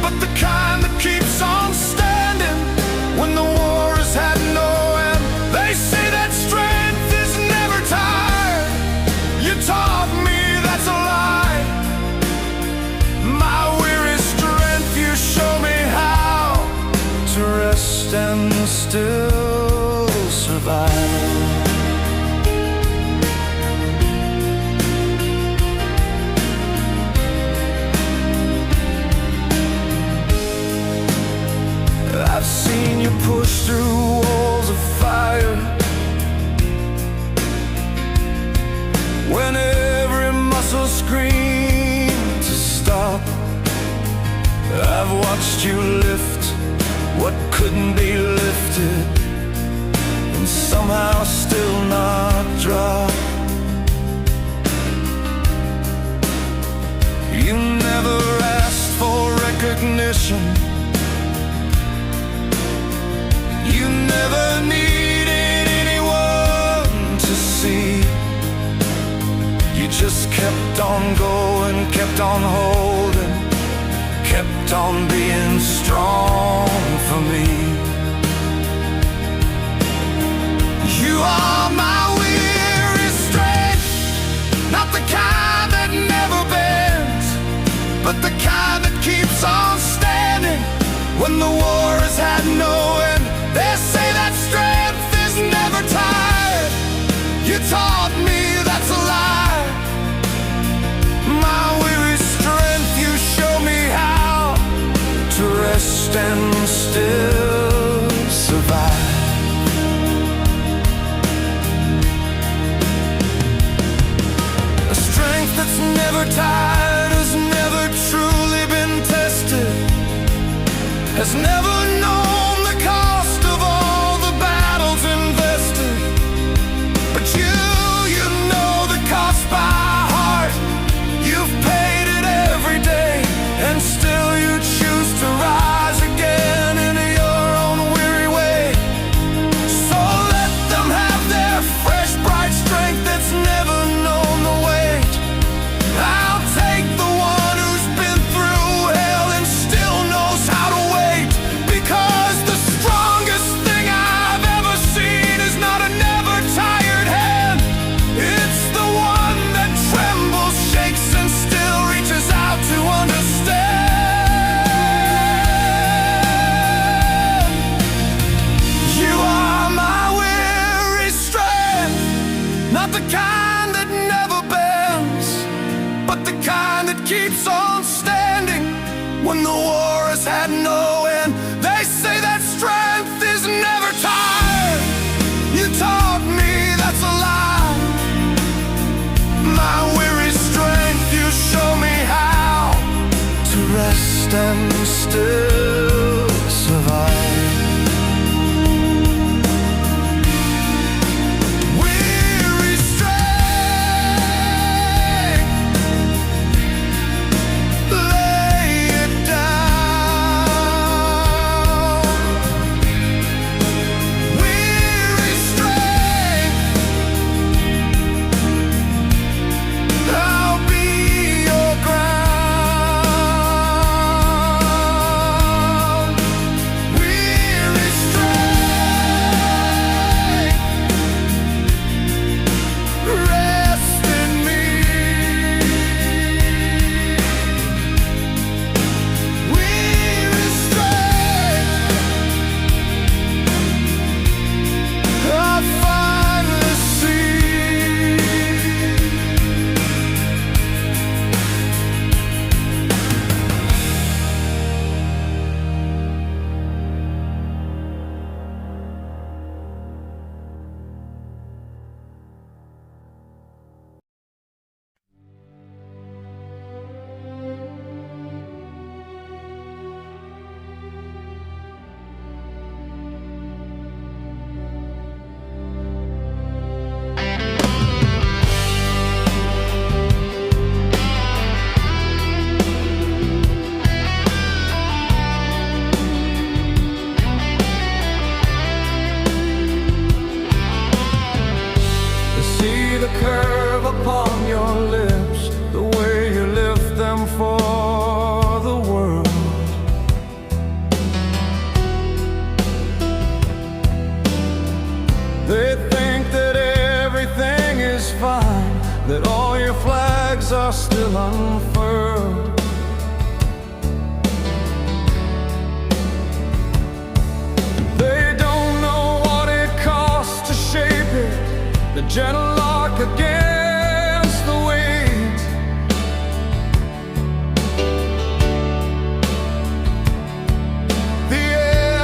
but the kind that keeps on standing when the war has had no end. They say that strength is never tired. You taught me that's a lie. My weary strength, you show me how to rest and still survive. I've seen you push through walls of fire, when every muscle screamed to stop. I've watched you lift what couldn't be lifted, and somehow still not drop. You never asked for recognition, you never needed anyone to see. You just kept on going, kept on holding, kept on being strong for me. You are my weary strength, not the kind that never bends, but the kind that keeps on standing when the war has had no end. They say that strength is never tired. You taught me that's a lie. My weary strength, you show me how to rest and still survive. A strength that's never tired, has never truly been tested, has never known the cost of all the battles invested. But you know the cost by heart. You've paid it every day, and still you choose to rise again in your own weary way. So let them have their fresh, bright strength that's never known the weight. I'll take the one who's been through hell and still knows how to wait, because the strongest thing I've ever seen is not a never tired hand. It's the one that trembles, shakes, and still reaches out to understand. You are my weary strength, not the kind that never bends, but the kind that keeps on standing when the war has had no end. They say that strength is never unfurled. They don't know what it costs to shape it, the gentle arc against the weight. The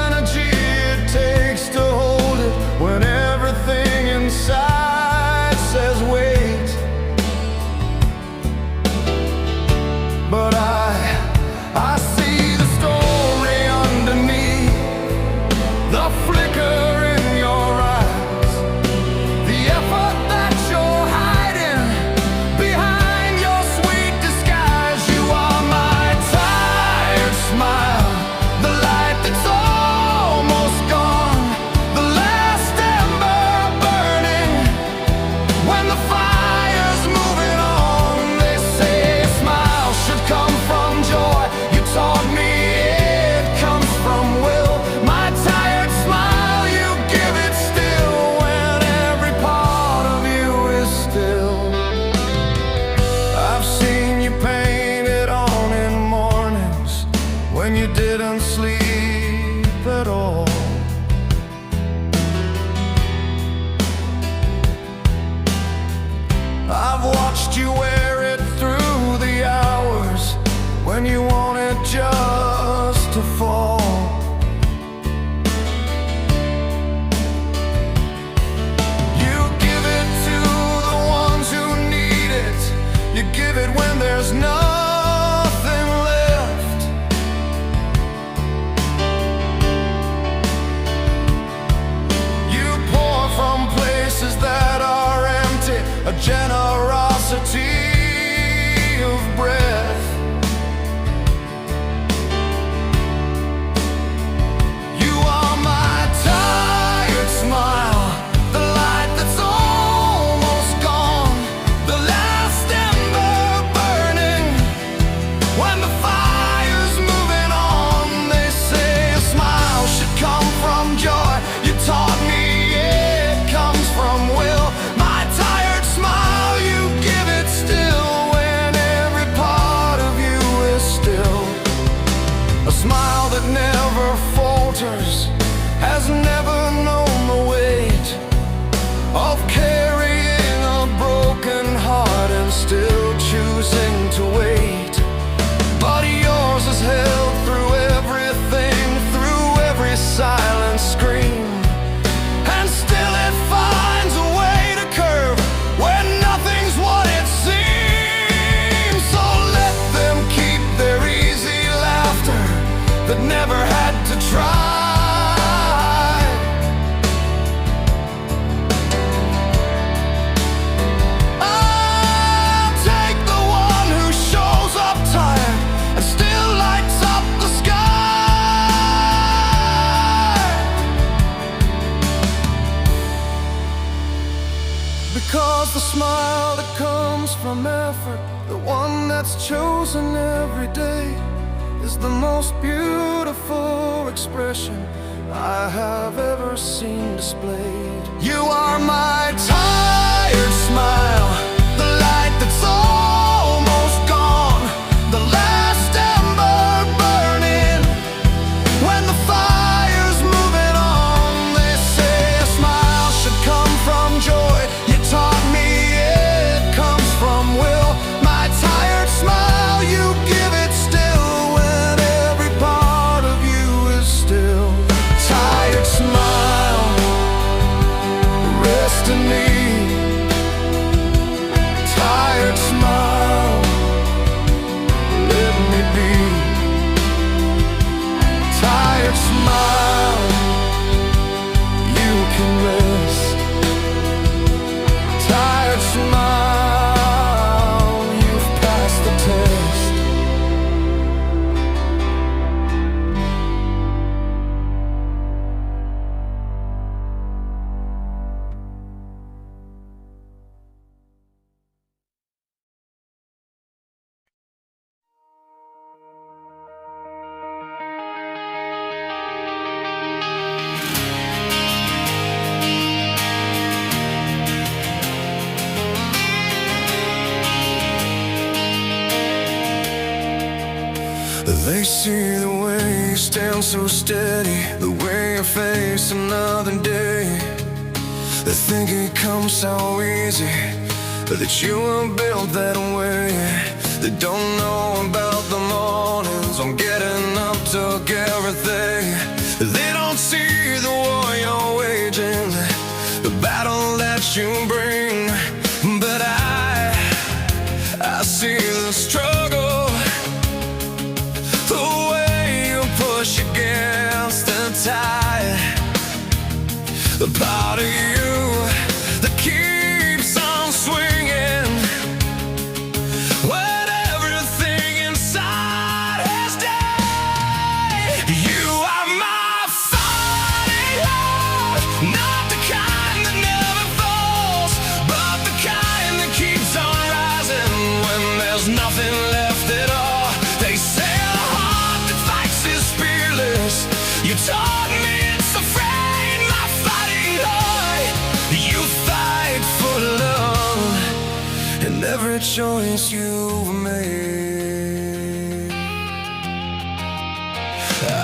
energy it takes to hold it when everything inside says wait. But I see the story underneath the flicker in your eyes, the effort that you're hiding behind your sweet disguise. You are my tired smile, the light that's almost gone, the last ember burning when the fire's moving on. They say a smile should come from joy. You taught me it comes from will. My tired smile, you give it still when every part of you is still. I've seen you paint it on in mornings when you didn't sleep at all. I've watched you wear it through the hours when you wanted just to fall. You give it to the ones who need it. You give it when there's nothing left. You pour from places that are empty, a generosity of breath. You are my tired smile, the light that's almost gone, the last ember burning when the fire's moving on. They say a smile should come from joy. You taught me it comes from will. My tired smile, you give it still when every part of you is still. A smile that never falters, has never known the weight of carrying a broken heart and still choosing to wait. But yours is held through everything, through every silent scream, and still it finds a way to curve when nothing's what it seems. So let them keep their easy laughter that never had to try. I'll take the one who shows up tired and still lights up the sky. Because the smile that comes from effort, the one that's chosen every day, is the most beautiful expression I have ever seen displayed. You are my tired smile, the light that's almost gone, the last ember burning when the fire's moving on. They say a smile should come from joy. You taught me it comes from will. My tired smile, you give it still when every part of you is still. Tired smile, rest in me. Tired smile, let me be. Tired smile, you can rest. Tired smile, you've passed the test. They see the way you stand so steady, the way you face another day. They think it comes so easy, that you were built that way. They don't know about the mornings on getting up, took everything. They don't see the war you're waging, the battle that you bring. But I see the struggle, the way you push against the tide, the part of you that keeps on swinging when everything inside has died. You are my fighting heart, not the kind that never falls, but the kind that keeps on rising when there's nothing left at all. They say a heart that fights is fearless. You taught me it's afraid, my fighting heart. You fight for love in every choice you've made.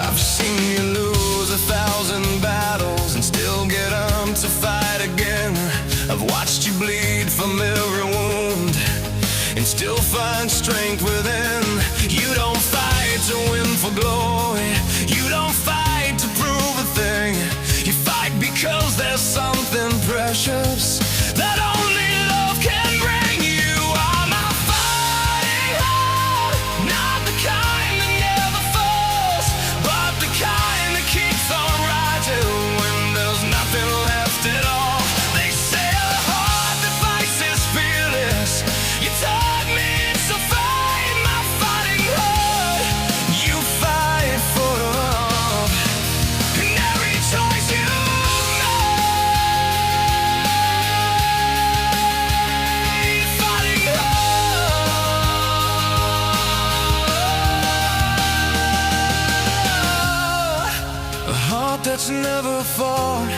I've seen you lose 1,000 battles and still get up to fight again. I've watched you bleed from every wound and still find strength within. You don't fight to win for glory, you don't fight to prove a thing. You fight because there's something precious that only love can bring. You are my fighting heart, not the kind that never falls, but the kind that keeps on rising when there's nothing left at all. They say a heart that fights is fearless. You taught me it's afraid, my fighting heart. You fight for love in every choice you made. Fighting heart, a heart that's never fought,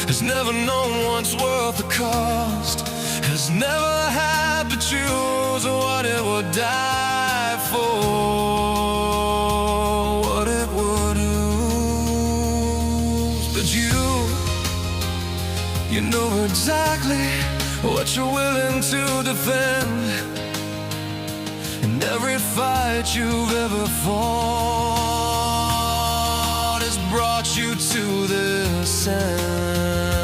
has never known what's worth the cost, has never had to choose what it would die for, what it would lose. But you know exactly what you're willing to defend, and every fight you've ever fought has brought you to this end.